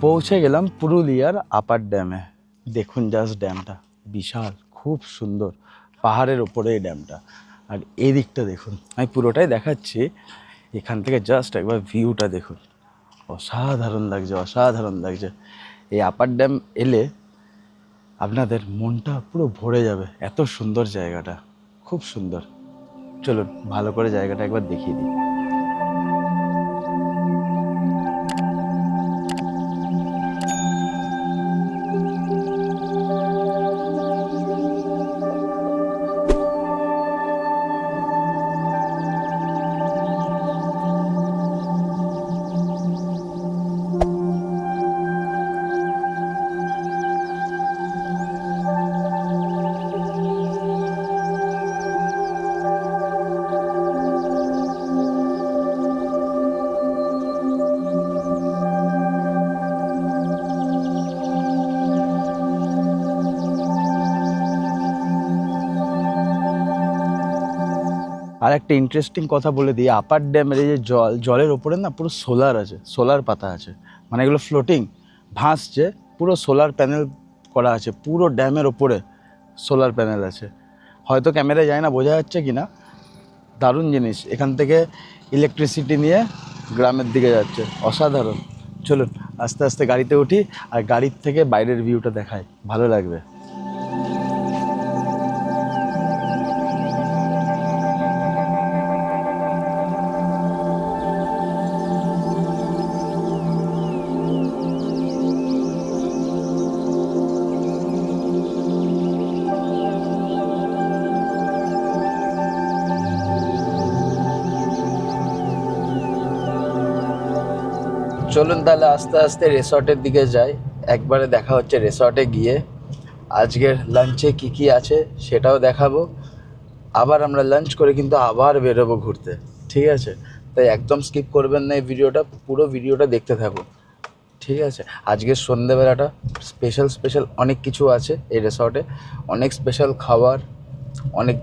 পৌঁছে গেলাম পুরুলিয়ার আপার ড্যামে। দেখুন জাস্ট ড্যামটা বিশাল, খুব সুন্দর, পাহাড়ের ওপরে এই ড্যামটা। আর এই দিকটা দেখুন, আমি পুরোটাই দেখাচ্ছি, এখান থেকে জাস্ট একবার ভিউটা দেখুন, অসাধারণ লাগছে, অসাধারণ লাগছে। এই আপার ড্যাম এলে আপনাদের মনটা পুরো ভরে যাবে, এত সুন্দর জায়গাটা, খুব সুন্দর। চলুন ভালো করে জায়গাটা একবার দেখিয়ে দিই। আর একটা ইন্টারেস্টিং কথা বলে দিই, আপার ড্যামের এই যে জলের ওপরে না পুরো সোলার আছে, সোলার পাতা আছে, মানে এগুলো ফ্লোটিং ভাসছে, পুরো সোলার প্যানেল করা আছে, পুরো ড্যামের ওপরে সোলার প্যানেল আছে। হয়তো ক্যামেরায় যায় না, বোঝা যাচ্ছে কি না, দারুণ জিনিস। এখান থেকে ইলেকট্রিসিটি নিয়ে গ্রামের দিকে যাচ্ছে, অসাধারণ। চলুন আস্তে আস্তে গাড়িতে উঠি, আর গাড়ির থেকে বাইরের ভিউটা দেখাই, ভালো লাগবে। চলুন তাহলে আস্তে আস্তে রিসর্টের দিকে যাই, একবারে দেখা হচ্ছে রিসর্টে গিয়ে। আজকের লাঞ্চে কি কি আছে সেটাও দেখাবো, আবার আমরা লাঞ্চ করে কিন্তু আবার বেরোবো ঘুরতে, ঠিক আছে? তাই একদম স্কিপ করবেন না এই ভিডিওটা, পুরো ভিডিওটা দেখতে থাকুন, ঠিক আছে? আজকের সন্ধ্যেবেলাটা স্পেশাল অনেক কিছু আছে এই রিসর্টে, অনেক স্পেশাল খাবার, অনেক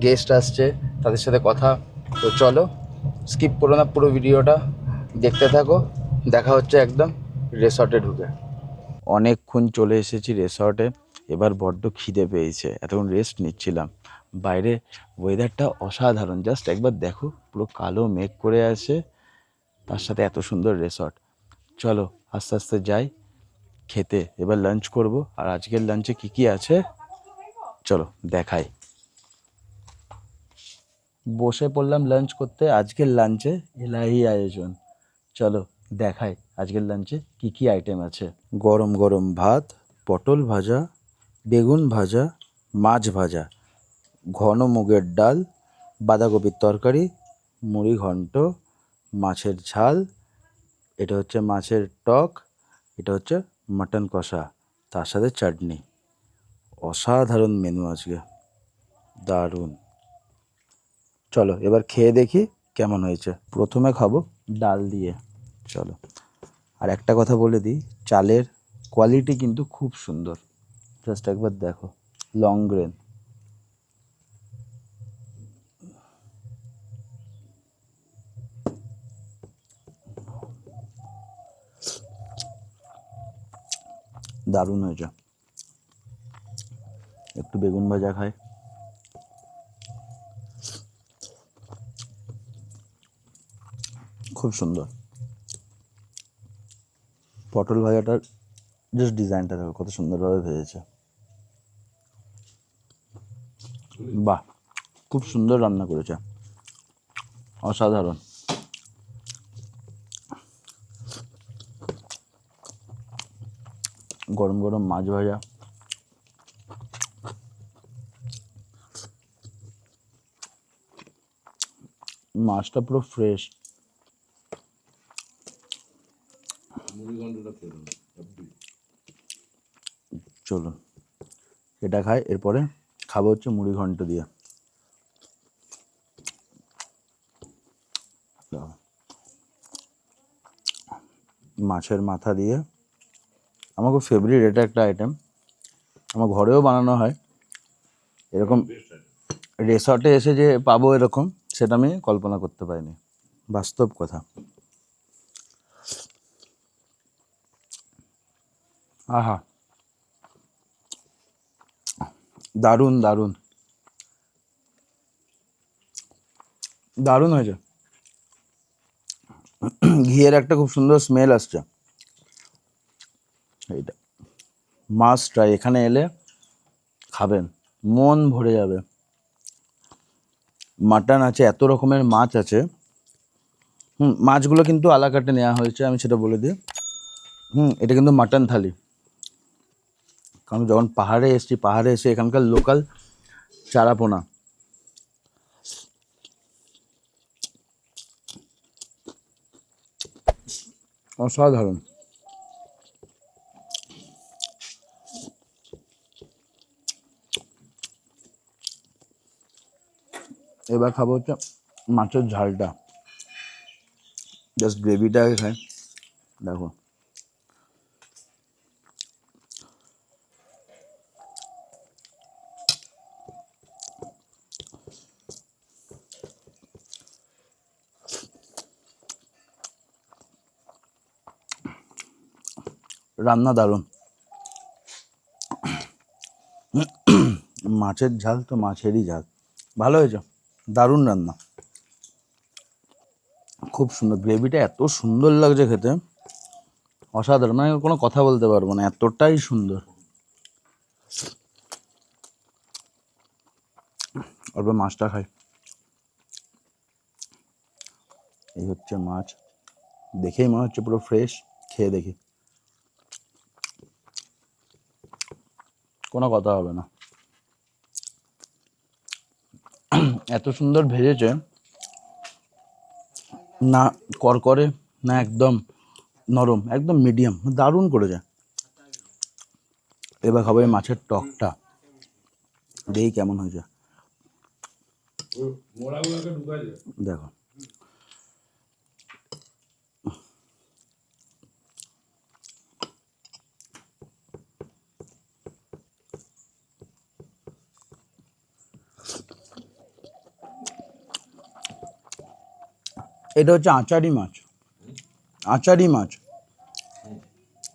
গেস্ট আসছে, তাদের সাথে কথা। তো চলো স্কিপ করো না, পুরো ভিডিওটা দেখতে থাকো, দেখা হচ্ছে একদম রিসর্টে ঢুকে। অনেকক্ষণ চলে এসেছি রিসর্টে, এবার বড্ড খিদে পেয়েছে, এতক্ষণ রেস্ট নিচ্ছিলাম। বাইরে ওয়েদারটা অসাধারণ, জাস্ট একবার দেখো, পুরো কালো মেঘ করে আছে, তার সাথে এত সুন্দর রিসর্ট। চলো আস্তে আস্তে যাই খেতে, এবার লাঞ্চ করব। আর আজকের লাঞ্চে কি কি আছে চলো দেখাই। বসে পড়লাম লাঞ্চ করতে, আজকের লাঞ্চে এলাহি আয়োজন। চলো দেখাই আজকের লাঞ্চে কি কি আইটেম আছে। গরম গরম ভাত, পটল ভাজা, বেগুন ভাজা, মাছ ভাজা, ঘন মুগের ডাল, বাঁধাকপির তরকারি, মুড়ি ঘন্ট, মাছের ঝাল, এটা হচ্ছে মাছের টক, এটা হচ্ছে মাটন কষা, তার সাথে চাটনি। অসাধারণ মেনু আজকে, দারুণ। চলো এবার খেয়ে দেখি কেমন হয়েছে। প্রথমে খাবো ডাল দিয়ে, চলো। আর একটা কথা বলে দিই, চালের কোয়ালিটি কিন্তু খুব সুন্দর, জাস্ট একবার দেখো, লং গ্রেন। দারুণ হয়েছে। একটু বেগুন ভাজা খাই, খুব সুন্দর। পটল ভাজাটার জাস্ট ডিজাইনটা দেখো, কত সুন্দরভাবে ভেজেছে, বাহ, খুব সুন্দর রান্না করেছে, অসাধারণ। গরম গরম মাছ ভাজা, মাছটা পুরো ফ্রেশ। চলুন এটা খাই, এরপরে খাবো হচ্ছে মুড়ি ঘন্ট দিয়ে। মাছের মাথা দিয়ে, আমার খুব ফেভারিট এটা একটা আইটেম, আমার ঘরেও বানানো হয় এরকম। রিসর্টে এসে যে পাবো এরকম, সেটা আমি কল্পনা করতে পারিনি, বাস্তব কথা। আহা, দারুণ দারুণ দারুণ হয়েছে। ঘিয়ের একটা খুব সুন্দর স্মেল আসছে, এইটা মাস্ট ট্রাই, এখানে এলে খাবেন, মন ভরে যাবে। মাটন আছে, এত রকমের মাছ আছে। মাছগুলো কিন্তু আলাকাটে নেওয়া হয়েছে, আমি সেটা বলে দিই। এটা কিন্তু মাটন থালি, কারণ যখন পাহাড়ে এসেছি, পাহাড়ে এসে এখানকার লোকাল চারাপোনা, অসাধারণ। এবার খাবো হচ্ছে মাছের ঝালটা, জাস্ট গ্রেভিটা আগে খাই, দেখো। রান্না দারুণ, মাছের ঝাল তো মাছেরই ঝাল, ভালো হয়েছে, দারুণ রান্না, খুব সুন্দর। গ্রেভিটা এত সুন্দর লাগছে খেতে, অসাধারণ, মানে কোনো কথা বলতে পারবো না, এতটাই সুন্দর। অল্প মাছটা খাই, এই হচ্ছে মাছ, দেখেই মনে হচ্ছে পুরো ফ্রেশ, খেয়ে দেখি, কোনো কথা হবে না, এত সুন্দর ভেজেছে, না করকরে, না একদম নরম, একদম মিডিয়াম, দারুণ করেছে। এবার খাবো এই মাছের টকটা, দেখি কেমন হয়েছে। মোড়াগুলোকে ঢুকাই যায়। দেখো এটা হচ্ছে আচারি মাছ, আচারি মাছ।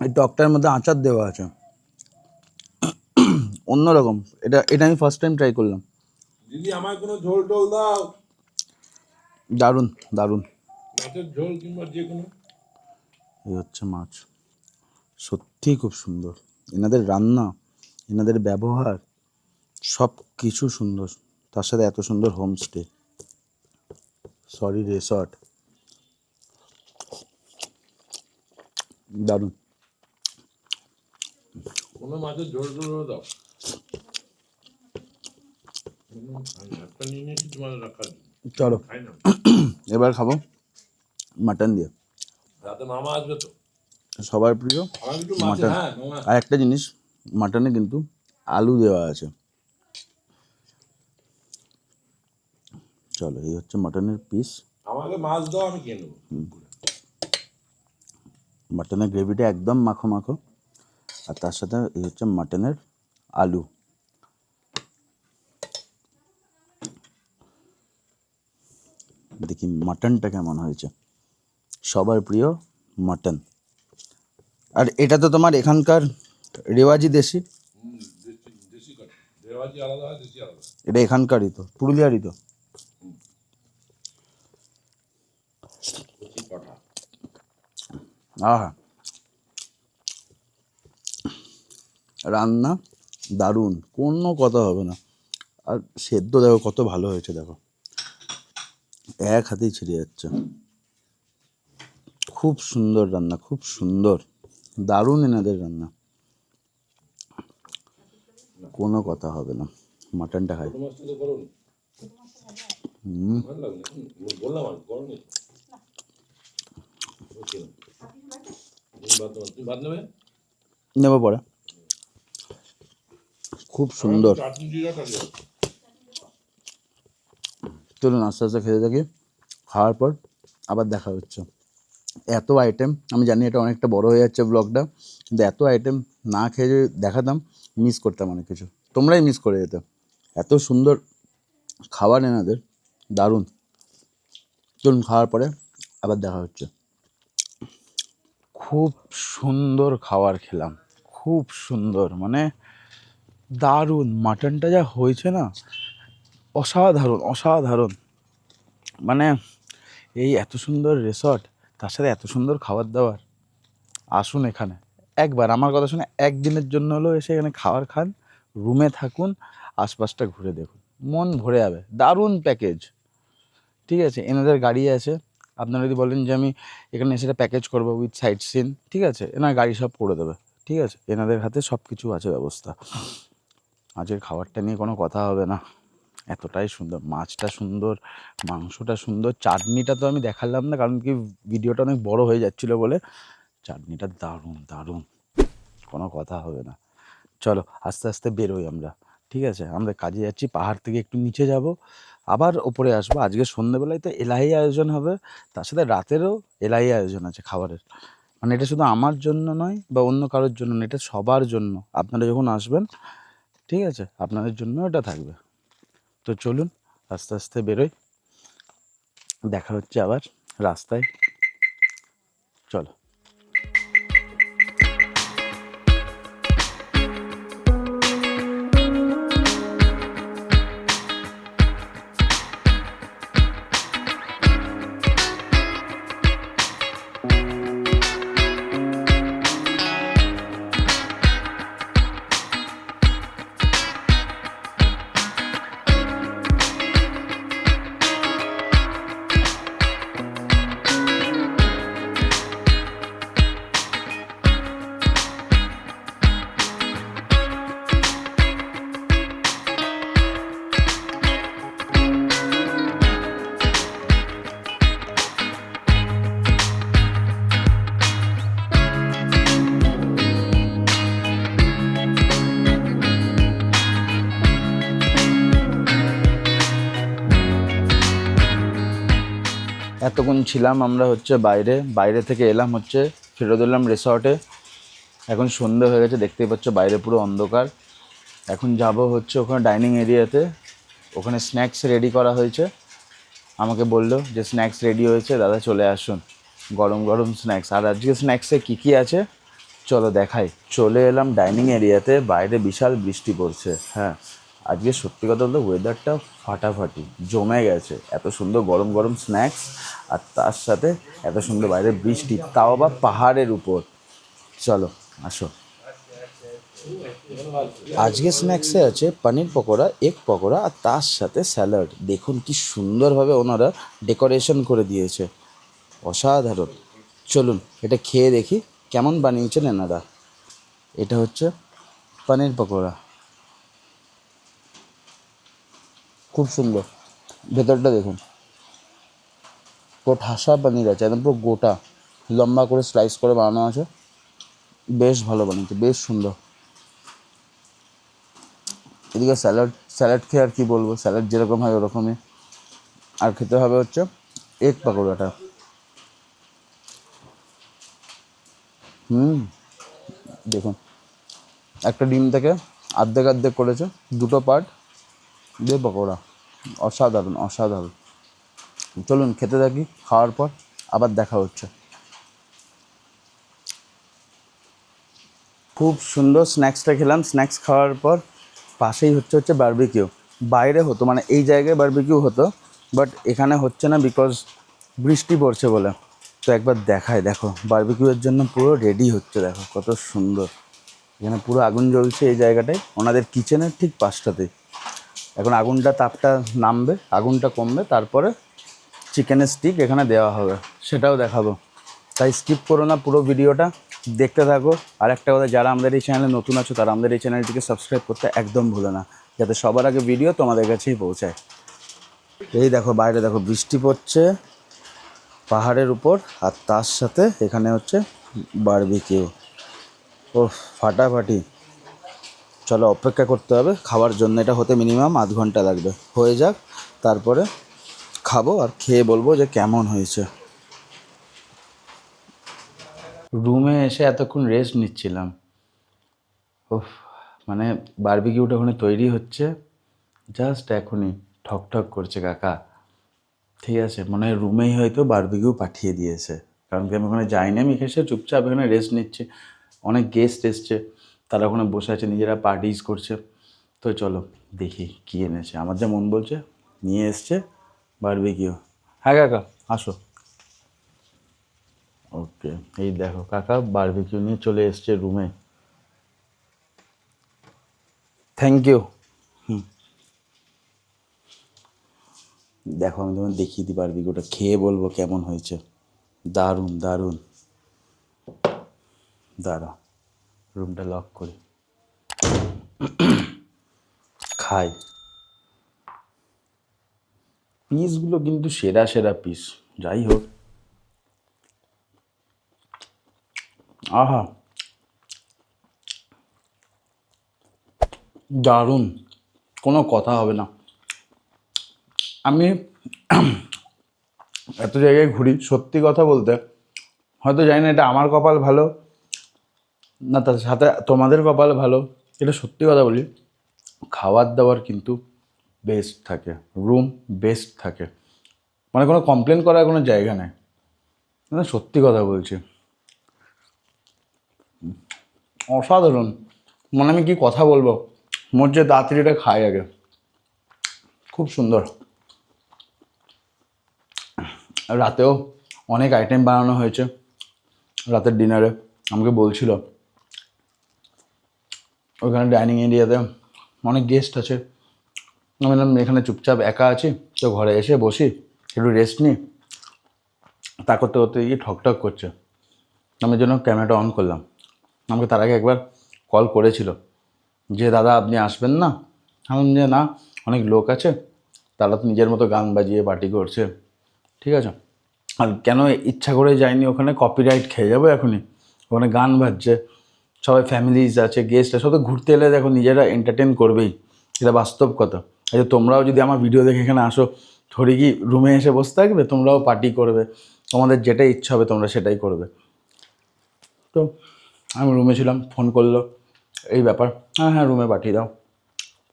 এই টকটার মধ্যে আচার দেওয়া আছে, অন্যরকম। এটা আমি ফার্স্ট টাইম ট্রাই করলাম। দিদি আমায় কোনো ঝোল টোল দাও, দারুণ দারুণ। মাছের ঝোল কিংবা যে কোনো। এই হচ্ছে মাছ, সত্যিই খুব সুন্দর। এনাদের রান্না, এনাদের ব্যবহার, সব কিছু সুন্দর। তার সাথে এত সুন্দর হোমস্টে, সরি রিসর্ট, দারুণ। কোনো মাছের ঝোল টোল দাও। একটা নিয়ে নিয়েছি তোমার রাখার জন্য। চলো খাই না, এবার খাবো মাটন দিয়ে। রাতে মামা আসবে তো, সবার প্রিয় আমার একটু মাছ। মাটন। হ্যাঁ মামা, আর একটা জিনিস, মাটনে কিন্তু আলু দেওয়া আছে। চলো এই হচ্ছে মাটনের পিস, আমাকে মাছ দাও, আমি কিনে নেবো। মাটনের গ্রেভিটা একদম মাখো মাখো, আর তার সাথে এই হচ্ছে মাটনের আলু। দেখি মাটনটা কেমন হয়েছে, সবার প্রিয় মাটন। আর এটা তো তোমার এখানকার রেওয়াজি দেশি, দেশি কাঠ, রেওয়াজি আলাদা হয়, দেশি আলাদা। এটা এখানকারই তো, পুরুলিয়ারই তো। কচি পাঠা। আহা, রান্না দারুণ, কোনো কথা হবে না। আর সেদ্ধ দেখো কত ভালো হয়েছে, দেখো এক হাতেই ছিঁড়ে যাচ্ছে। খুব সুন্দর রান্না, খুব সুন্দর, দারুণ এনাদের রান্না, কোনো কথা হবে না। মাটনটা খাই। ছোট মাছটা তো করো নি, ভালো লাগবে না। বললাম আর করো নি। ওকে না। তুমি ভাত নেবে? নেবো পরে। খুব সুন্দর। চাটনি জিরাটা দিও। চলুন আস্তে আস্তে খেতে থাকি, খাওয়ার পর আবার দেখা হচ্ছে। এত আইটেম, আমি জানি এটা অনেকটা বড় হয়ে যাচ্ছে ব্লগটা, কিন্তু এত আইটেম না খেয়ে যদি দেখাতাম মিস করতাম অনেক কিছু, তোমরাই মিস করে যেতে। এত সুন্দর খাবার এনাদের, দারুণ। চলুন খাওয়ার পরে আবার দেখা হচ্ছে। খুব সুন্দর খাবার খেলাম, খুব সুন্দর, মানে দারুণ। মাটনটা যা হয়েছে না, অসাধারণ অসাধারণ। মানে এই এত সুন্দর রিসর্ট, তার সাথে এত সুন্দর খাবার দাবার। আসুন এখানে একবার, আমার কথা শুনে একদিনের জন্য হলেও এসে এখানে খাবার খান, রুমে থাকুন, আশপাশটা ঘুরে দেখুন, মন ভরে যাবে। দারুণ প্যাকেজ, ঠিক আছে। এনাদের গাড়ি আছে, আপনারা যদি বলেন যে আমি এখানে এসে প্যাকেজ করবো উইথ সাইট সিন, ঠিক আছে, এনার গাড়ি সব করে দেবে, ঠিক আছে। এনাদের হাতে সব কিছু আছে ব্যবস্থা। আজকের খাবারটা নিয়ে কোনো কথা হবে না, এতটাই সুন্দর। মাছটা সুন্দর, মাংসটা সুন্দর, চাটনিটা তো আমি দেখালাম না, কারণ কি ভিডিওটা অনেক বড় হয়ে যাচ্ছিলো বলে। চাটনিটা দারুণ দারুণ, কোনো কথা হবে না। চলো আস্তে আস্তে বেরোই আমরা, ঠিক আছে। আমরা কাজে যাচ্ছি, পাহাড় থেকে একটু নিচে যাব, আবার ওপরে আসবো। আজকে সন্ধ্যেবেলায় তো এলাহি আয়োজন হবে, তার সাথে রাতেরও এলাহি আয়োজন আছে খাবারের। মানে এটা শুধু আমার জন্য নয় বা অন্য কারোর জন্য নয়, এটা সবার জন্য। আপনারা যখন আসবেন, ঠিক আছে, আপনাদের জন্য এটা থাকবে। তো চলুন আস্তে আস্তে বেরোই, দেখা হচ্ছে আবার রাস্তায়। চলো। এতক্ষণ ছিলাম আমরা হচ্ছে বাইরে থেকে এলাম হচ্ছে ফেরত এলাম রিসর্টে। এখন সন্ধে হয়ে গেছে, দেখতেই পাচ্ছ বাইরে পুরো অন্ধকার। এখন যাব হচ্ছে ওখানে ডাইনিং এরিয়াতে, ওখানে স্ন্যাক্স রেডি করা হয়েছে। আমাকে বললো যে স্ন্যাক্স রেডি হয়েছে দাদা, চলে আসুন, গরম গরম স্ন্যাক্স। আর আজকে স্ন্যাক্সে কী আছে চলো দেখাই। চলে এলাম ডাইনিং এরিয়াতে, বাইরে বিশাল বৃষ্টি পড়ছে। হ্যাঁ, আজকে সত্যি কথা বলতে ওয়েদারটা ফাটাফাটি, জমে গেছে। এত সুন্দর গরম গরম স্ন্যাক্স, আর তার সাথে এত সুন্দর বাইরে বৃষ্টি, তাও আবার পাহাড়ের উপর। চলো আসো। আজকে স্ন্যাক্সে আছে পনির পকোড়া, এগ পকোড়া, আর তার সাথে স্যালাড। দেখুন কি সুন্দরভাবে ওনারা ডেকোরেশন করে দিয়েছে, অসাধারণ। চলুন এটা খেয়ে দেখি কেমন বানিয়েছেন এনারা। এটা হচ্ছে পনির পকোড়া, খুব সুন্দর। ভেতরটা দেখুন, পুরো ঠাসা পনির আছে, একদম পুরো গোটা লম্বা করে স্লাইস করে বানানো আছে। বেশ ভালো বানিয়েছে, বেশ সুন্দর। এদিকে স্যালাড খেয়ে আর কি বলবো, স্যালাড যেরকম হয় ওরকমই। আর খেতে হবে হচ্ছে এগ পকোড়াটা। দেখুন একটা ডিম থেকে অর্ধেক করেছে, দুটো পার্ট দিয়ে পকোড়া, অসাধারণ অসাধারণ। চলুন খেতে থাকি, খাওয়ার পর আবার দেখা হচ্ছে। খুব সুন্দর স্ন্যাক্সটা খেলাম। স্ন্যাক্স খাওয়ার পর পাশেই হচ্ছে বারবিকিউ। বাইরে হতো, মানে এই জায়গায় বারবিকিউ হতো, বাট এখানে হচ্ছে না বিকজ বৃষ্টি পড়ছে বলে। তো একবার দেখায়, দেখো বারবিকিউয়ের জন্য পুরো রেডি হচ্ছে, দেখো কত সুন্দর। এখানে পুরো আগুন জ্বলছে এই জায়গাটায়, ওনাদের কিচেনের ঠিক পাশটাতেই। এখন আগুনটা তাপটা নামবে, আগুনটা কমবে, তারপরে চিকেনের স্টিক এখানে দেওয়া হবে, সেটাও দেখাবো। তাই স্কিপ করো না, পুরো ভিডিওটা দেখতে থাকো। আর একটা কথা, যারা আমাদের এই চ্যানেলে নতুন আছো তারা আমাদের এই চ্যানেলটিকে সাবস্ক্রাইব করতে একদম ভুলো না, যাতে সবার আগে ভিডিও তোমাদের কাছেই পৌঁছায়। এই দেখো বাইরে দেখো বৃষ্টি পড়ছে পাহাড়ের উপর, আর তার সাথে এখানে হচ্ছে বারবিকিউ। ও ফাটাফাটি। চলো অপেক্ষা করতে হবে খাওয়ার জন্য, এটা হতে মিনিমাম আধ ঘন্টা লাগবে। হয়ে যাক, তারপরে খাবো আর খেয়ে বলবো যে কেমন হয়েছে। রুমে এসে এতক্ষণ রেস্ট নিচ্ছিলাম। ওহ, মানে বারবিকিউটা ওখানে তৈরি হচ্ছে, জাস্ট এখনই ঠক করছে কাকা। ঠিক আছে, মনে হয় রুমেই হয়তো বারবিকিউ পাঠিয়ে দিয়েছে, কারণ কি আমি ওখানে যাইনি, আমি এসে চুপচাপ এখানে রেস্ট নিচ্ছি। অনেক গেস্ট এসছে, তারা ওখানে বসে আছে, নিজেরা পার্টিস করছে। তো চলো দেখি কী এনেছে। আমার যা মন বলছে নিয়ে এসছে বারবিকিউ। হ্যাঁ কাকা আসো। ওকে, এই দেখো কাকা বারবিকিউ নিয়ে চলে এসছে রুমে। Thank you. দেখো আমি তোমার দেখিয়ে দিই বারবিকিউটা, খেয়ে বলবো কেমন হয়েছে। দারুণ দারুণ। দাঁড়াও রুমটা লক করি, খাই। পিসগুলো কিন্তু সেরা সেরা পিস, যাই হোক। আহা দারুণ, কোনো কথা হবে না। আমি এত জায়গায় ঘুরি, সত্যি কথা বলতে হয়তো জানি না এটা আমার কপাল ভালো না তার সাথে তোমাদের কপাল ভালো, এটা সত্যি কথা বলি, খাবার দাবার কিন্তু বেস্ট থাকে, রুম বেস্ট থাকে, মানে কোনো কমপ্লেন করার কোনো জায়গা নেই, মানে সত্যি কথা বলছি। অসাধারণ, মানে আমি কি কথা বলবো, মোর যে তাড়াতাড়িটা খাই আগে। খুব সুন্দর। রাতেও অনেক আইটেম বানানো হয়েছে, রাতের ডিনারে আমাকে বলছিল। ওইখানে ডাইনিং এরিয়াতে অনেক গেস্ট আছে, আমি বললাম এখানে চুপচাপ একা আছি, তো ঘরে এসে বসি একটু রেস্ট নিই। তা করতে করতে গিয়ে ঠক করছে, আমি জন্য ক্যামেরাটা অন করলাম। আমাকে তার আগে একবার কল করেছিল যে দাদা আপনি আসবেন না, আমি যে না, অনেক লোক আছে, তারা তো নিজের মতো গান বাজিয়ে পার্টি করছে, ঠিক আছে। আর কেন ইচ্ছা করে যায়নি, ওখানে কপিরাইট খেয়ে যাবো এখনই, ওখানে গান বাজছে, সবাই ফ্যামিলিজ আছে, গেস্ট আছে, সব তো ঘুরতে এলে দেখো নিজেরা এন্টারটেন করবেই, এটা বাস্তব কথা। আচ্ছা তোমরাও যদি আমার ভিডিও দেখে এখানে আসো, থরি কি রুমে এসে বসে থাকবে? তোমরাও পার্টি করবে, তোমাদের যেটা ইচ্ছা হবে তোমরা সেটাই করবে। তো আমি রুমে ছিলাম, ফোন করলো, এই ব্যাপার, হ্যাঁ হ্যাঁ রুমে পাঠিয়ে দাও।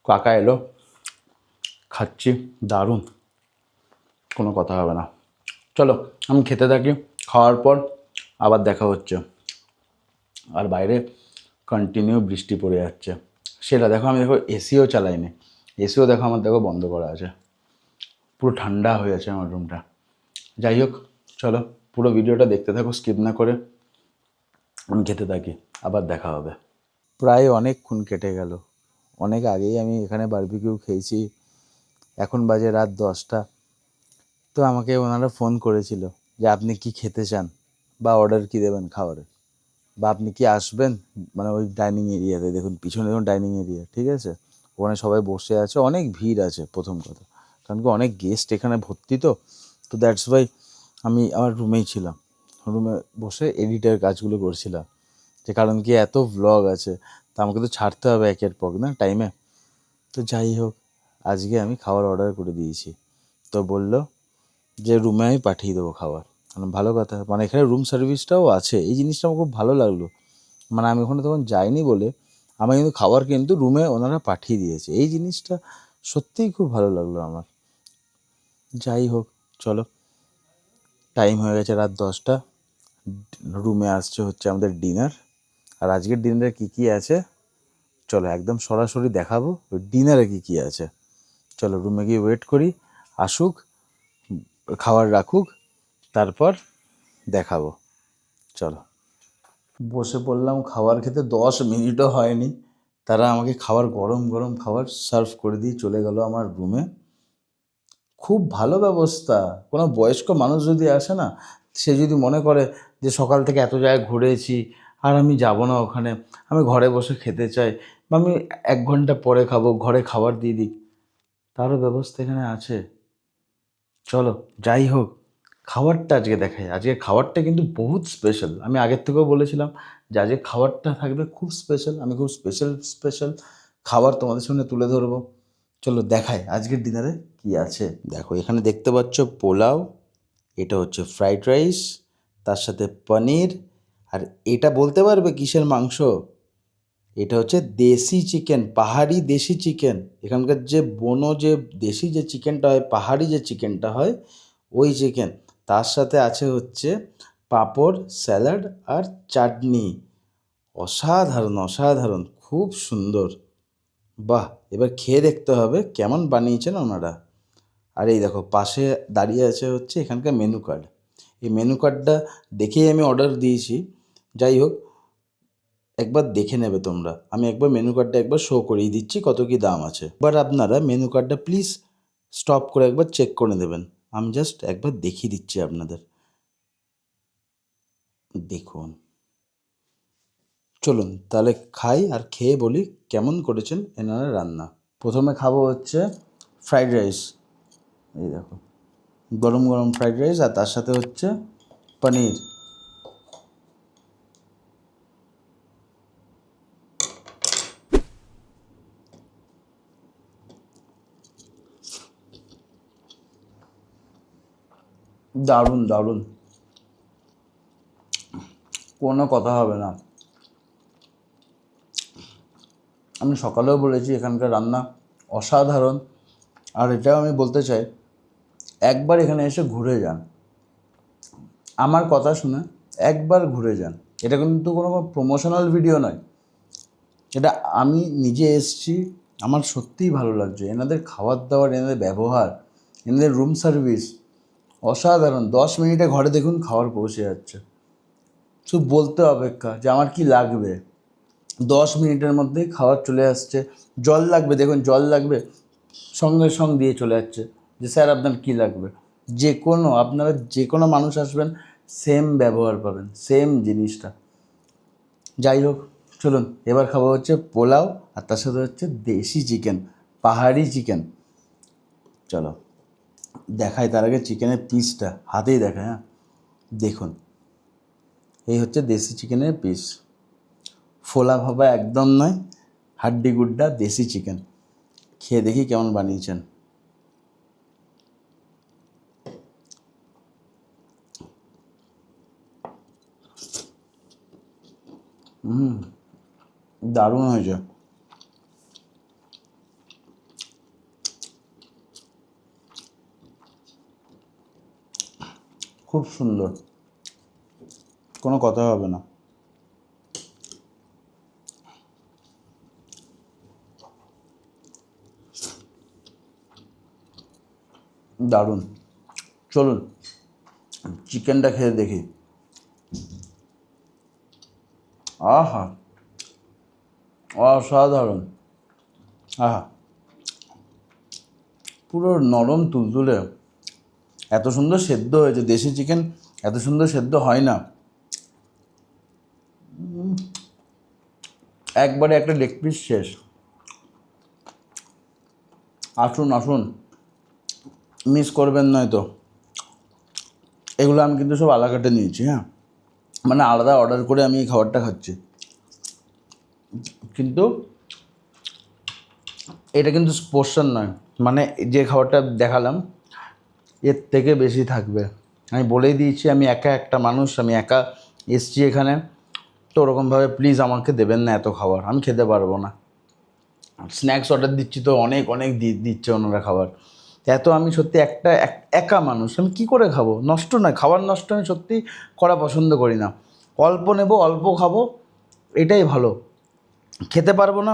কাকা এলো, খাচ্ছি, দারুণ, কোনো কথা হবে না। চলো আমি খেতে থাকি, খাওয়ার পর আবার দেখা হচ্ছে। আর বাইরে কন্টিনিউ বৃষ্টি পড়ে যাচ্ছে, সেটা দেখো, আমি দেখো এসিও চালাইনি, এসিও দেখো আমার দেখো বন্ধ করা আছে, পুরো ঠান্ডা হয়ে আছে আমার রুমটা। যাই হোক, চলো পুরো ভিডিওটা দেখতে থাকো, স্কিপ না করে। আমি খেতে থাকি, আবার দেখা হবে। প্রায় অনেকক্ষণ কেটে গেল, অনেক আগেই আমি এখানে বারবিকিউ খেয়েছি, এখন বাজে রাত 10টা। তো আমাকে ওনারা ফোন করেছিল যে আপনি কি খেতে চান বা অর্ডার কি দেবেন খাবারের, বা আপনি কি আসবেন, মানে ওই ডাইনিং এরিয়াতে, দেখুন পিছনে দেখুন ডাইনিং এরিয়া, ঠিক আছে, ওখানে সবাই বসে আছে, অনেক ভিড় আছে প্রথম কথা, কারণ কি অনেক গেস্ট এখানে ভর্তি, তো তো দ্যাটস ওয়াই আমি আমার রুমেই ছিলাম, রুমে বসে এডিটের কাজগুলো করছিলাম, যে কারণ কি এত ভ্লগ আছে, তা আমাকে তো ছাড়তে হবে একের পর না টাইমে। তো যাই হোক, আজকে আমি খাবার অর্ডার করে দিয়েছি, তো বললো যে রুমে আমি পাঠিয়ে দেবো খাবার। ভালো কথা, মানে এখানে রুম সার্ভিসটাও আছে, এই জিনিসটা আমার খুব ভালো লাগলো, মানে আমি ওখানে তখন যাইনি বলে আমার কিন্তু খাবার কিন্তু রুমে ওনারা পাঠিয়ে দিয়েছে, এই জিনিসটা সত্যিই খুব ভালো লাগলো আমার। যাই হোক, চলো, টাইম হয়ে গেছে রাত 10টা, রুমে আসছে হচ্ছে আমাদের ডিনার। আর আজকের ডিনারে কী কী আছে চলো একদম সরাসরি দেখাবো, ডিনারে কী কী আছে। চলো রুমে গিয়ে ওয়েট করি, আসুক, খাবার রাখুক, তারপর দেখাবো। চলো, বসে পড়লাম খাবার খেতে, 10 মিনিটও হয়নি, তারা আমাকে খাবার গরম গরম খাবার সার্ভ করে দিয়ে চলে গেল আমার রুমে। খুব ভালো ব্যবস্থা। কোনো বয়স্ক মানুষ যদি আসে না, সে যদি মনে করে যে সকাল থেকে এত জায়গায় ঘুরেছি আর আমি যাব না ওখানে, আমি ঘরে বসে খেতে চাই, বা আমি 1 ঘন্টা পরে খাবো, ঘরে খাবার দিয়ে দিই, তারও ব্যবস্থা এখানে আছে। চলো যাই হোক, খাবারটা আজকে দেখাই, আজকে খাবারটা কিন্তু বহুত স্পেশাল, আমি আগের থেকেও বলেছিলাম যে আজকে খাবারটা থাকবে খুব স্পেশাল, আমি খুব স্পেশাল স্পেশাল খাবার তোমাদের সামনে তুলে ধরবো। চলো দেখাই আজকের ডিনারে কি আছে। দেখো এখানে দেখতে পাচ্ছ পোলাও, এটা হচ্ছে ফ্রাইড রাইস, তার সাথে পনির, আর এটা বলতে পারবে কিসের মাংস? এটা হচ্ছে দেশি চিকেন, পাহাড়ি দেশি চিকেন, এখানকার যে বনো যে দেশি যে চিকেনটা হয়, পাহাড়ি যে চিকেনটা হয়, ওই চিকেন। তার সাথে আছে হচ্ছে পাঁপড়, স্যালাড আর চাটনি। অসাধারণ অসাধারণ, খুব সুন্দর, বাহ, এবার খেয়ে দেখতে হবে কেমন বানিয়েছেন ওনারা। আর এই দেখো পাশে দাঁড়িয়ে আছে হচ্ছে এখানকার মেনু কার্ড, এই মেনু কার্ডটা দেখেই আমি অর্ডার দিয়েছি। যাই হোক, একবার দেখে নেবে তোমরা, আমি একবার মেনু কার্ডটা একবার শো করিয়ে দিচ্ছি কত কি দাম আছে, এবার আপনারা মেনু কার্ডটা প্লিজ স্টপ করে একবার চেক করে নেবেন, আমি জাস্ট একবার দেখিয়ে দিচ্ছি আপনাদের, দেখুন। চলুন তাহলে খাই আর খেয়ে বলি কেমন করেছেন এনারা রান্না। প্রথমে খাবো হচ্ছে ফ্রাইড রাইস, এই দেখো গরম গরম ফ্রাইড রাইস, আর তার সাথে হচ্ছে পনির। দারুণ দারুণ, কোনো কথা হবে না। আমি সকালেও বলেছি এখানকার রান্না অসাধারণ, আর এটাও আমি বলতে চাই একবার এখানে এসে ঘুরে যান, আমার কথা শুনে একবার ঘুরে যান। এটা কিন্তু কোনো প্রমোশনাল ভিডিও নয়, এটা আমি নিজে এসেছি, আমার সত্যিই ভালো লাগছে এনাদের খাবার দাবার, এনাদের ব্যবহার, এনাদের রুম সার্ভিস অসাধারণ। 10 মিনিটে ঘরে দেখুন খাবার পৌঁছে যাচ্ছে, শুধু বলতে অপেক্ষা যে আমার কি লাগবে, 10 মিনিটের মধ্যেই খাবার চলে আসছে। জল লাগবে, দেখুন জল লাগবে, সঙ্গে সঙ্গে দিয়ে চলে যাচ্ছে যে স্যার আপনার কী লাগবে, যে কোনো আপনারা যে কোনো মানুষ আসবেন সেম ব্যবহার পাবেন, সেম জিনিসটা। যাই হোক, চলুন এবার খাবো হচ্ছে পোলাও, আর তার সাথে হচ্ছে দেশি চিকেন, পাহাড়ি চিকেন। চলো দেখাই, তার আগে চিকেনের পিসটা হাতেই দেখায়, হ্যাঁ দেখুন, এই হচ্ছে দেশি চিকেনের পিস, ফোলা ভাবা একদম নয়, হাড্ডি গুড্ডা দেশি চিকেন। খেয়ে দেখি কেমন বানিয়েছেন। দারুণ হয়েছে। খুব সুন্দর, কোনো কথা হবে না। দারুণ। চলুন চিকেনটা খেয়ে দেখি। আহা, অসাধারণ। আহা, পুরো নরম তুলতুলে, এত সুন্দর সেদ্ধ হয়েছে। দেশি চিকেন এত সুন্দর সেদ্ধ হয় না। একবারে একটা লেগ পিস শেষ। আসুন আসুন, মিস করবেন নয়তো। এগুলো আমি কিন্তু সব আলাকাটে নিয়েছি, হ্যাঁ, মানে আলাদা অর্ডার করে আমি এই খাবারটা খাচ্ছি। কিন্তু এটা কিন্তু পোর্শন নয়, মানে যে খাবারটা দেখালাম এর থেকে বেশি থাকবে। আমি বলেই দিয়েছি আমি একা একটা মানুষ, আমি একা এসছি এখানে, তো ওরকমভাবে প্লিজ আমাকে দেবেন না এত খাবার, আমি খেতে পারবো না। স্ন্যাক্স অর্ডার দিচ্ছি তো অনেক অনেক দিচ্ছে ওনারা খাবার, এত আমি সত্যি একা মানুষ, আমি কি করে খাবো? নষ্ট নয়, খাবার নষ্ট আমি সত্যি করা পছন্দ করি না। অল্প নেব, অল্প খাবো, এটাই ভালো। খেতে পারবো না,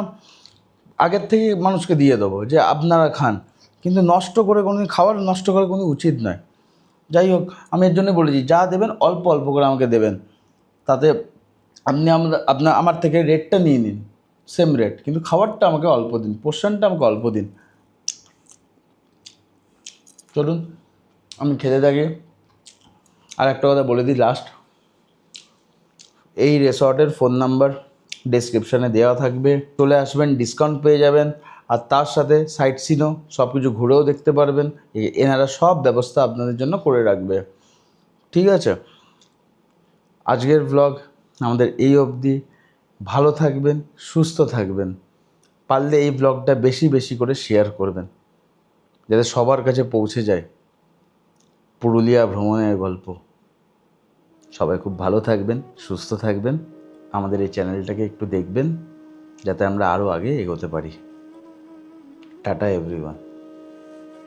আগের থেকে মানুষকে দিয়ে দেবো যে আপনারা খান, কিন্তু নষ্ট করে কোনো খাবার নষ্ট করা কোনো উচিত নয়। যাই হোক, আমি এর জন্য বলেছি যা দেবেন অল্প অল্প করে আমাকে দেবেন, তাতে আপনি আমার থেকে রেটটা নিয়ে নিন, সেম রেট, কিন্তু খাবারটা আমাকে অল্প দিন, পোর্শনটা আমাকে অল্প দিন। চলুন আমি খেতে থাকি। আর একটা কথা বলে দিই লাস্ট, এই রিসর্টের ফোন নাম্বার ডেসক্রিপশানে দেওয়া থাকবে, চলে আসবেন, ডিসকাউন্ট পেয়ে যাবেন, আর তার সাথে সাইট সিনও সব কিছু ঘুরেও দেখতে পারবেন। এনারা সব ব্যবস্থা আপনাদের জন্য করে রাখবে। ঠিক আছে, আজকের ব্লগ আমাদের এই অবধি। ভালো থাকবেন, সুস্থ থাকবেন, পারলে এই ব্লগটা বেশি বেশি করে শেয়ার করবেন যাতে সবার কাছে পৌঁছে যায় পুরুলিয়া ভ্রমণের গল্প। সবাই খুব ভালো থাকবেন, সুস্থ থাকবেন, আমাদের এই চ্যানেলটাকে একটু দেখবেন যাতে আমরা আরও আগে এগোতে পারি। Tata everyone.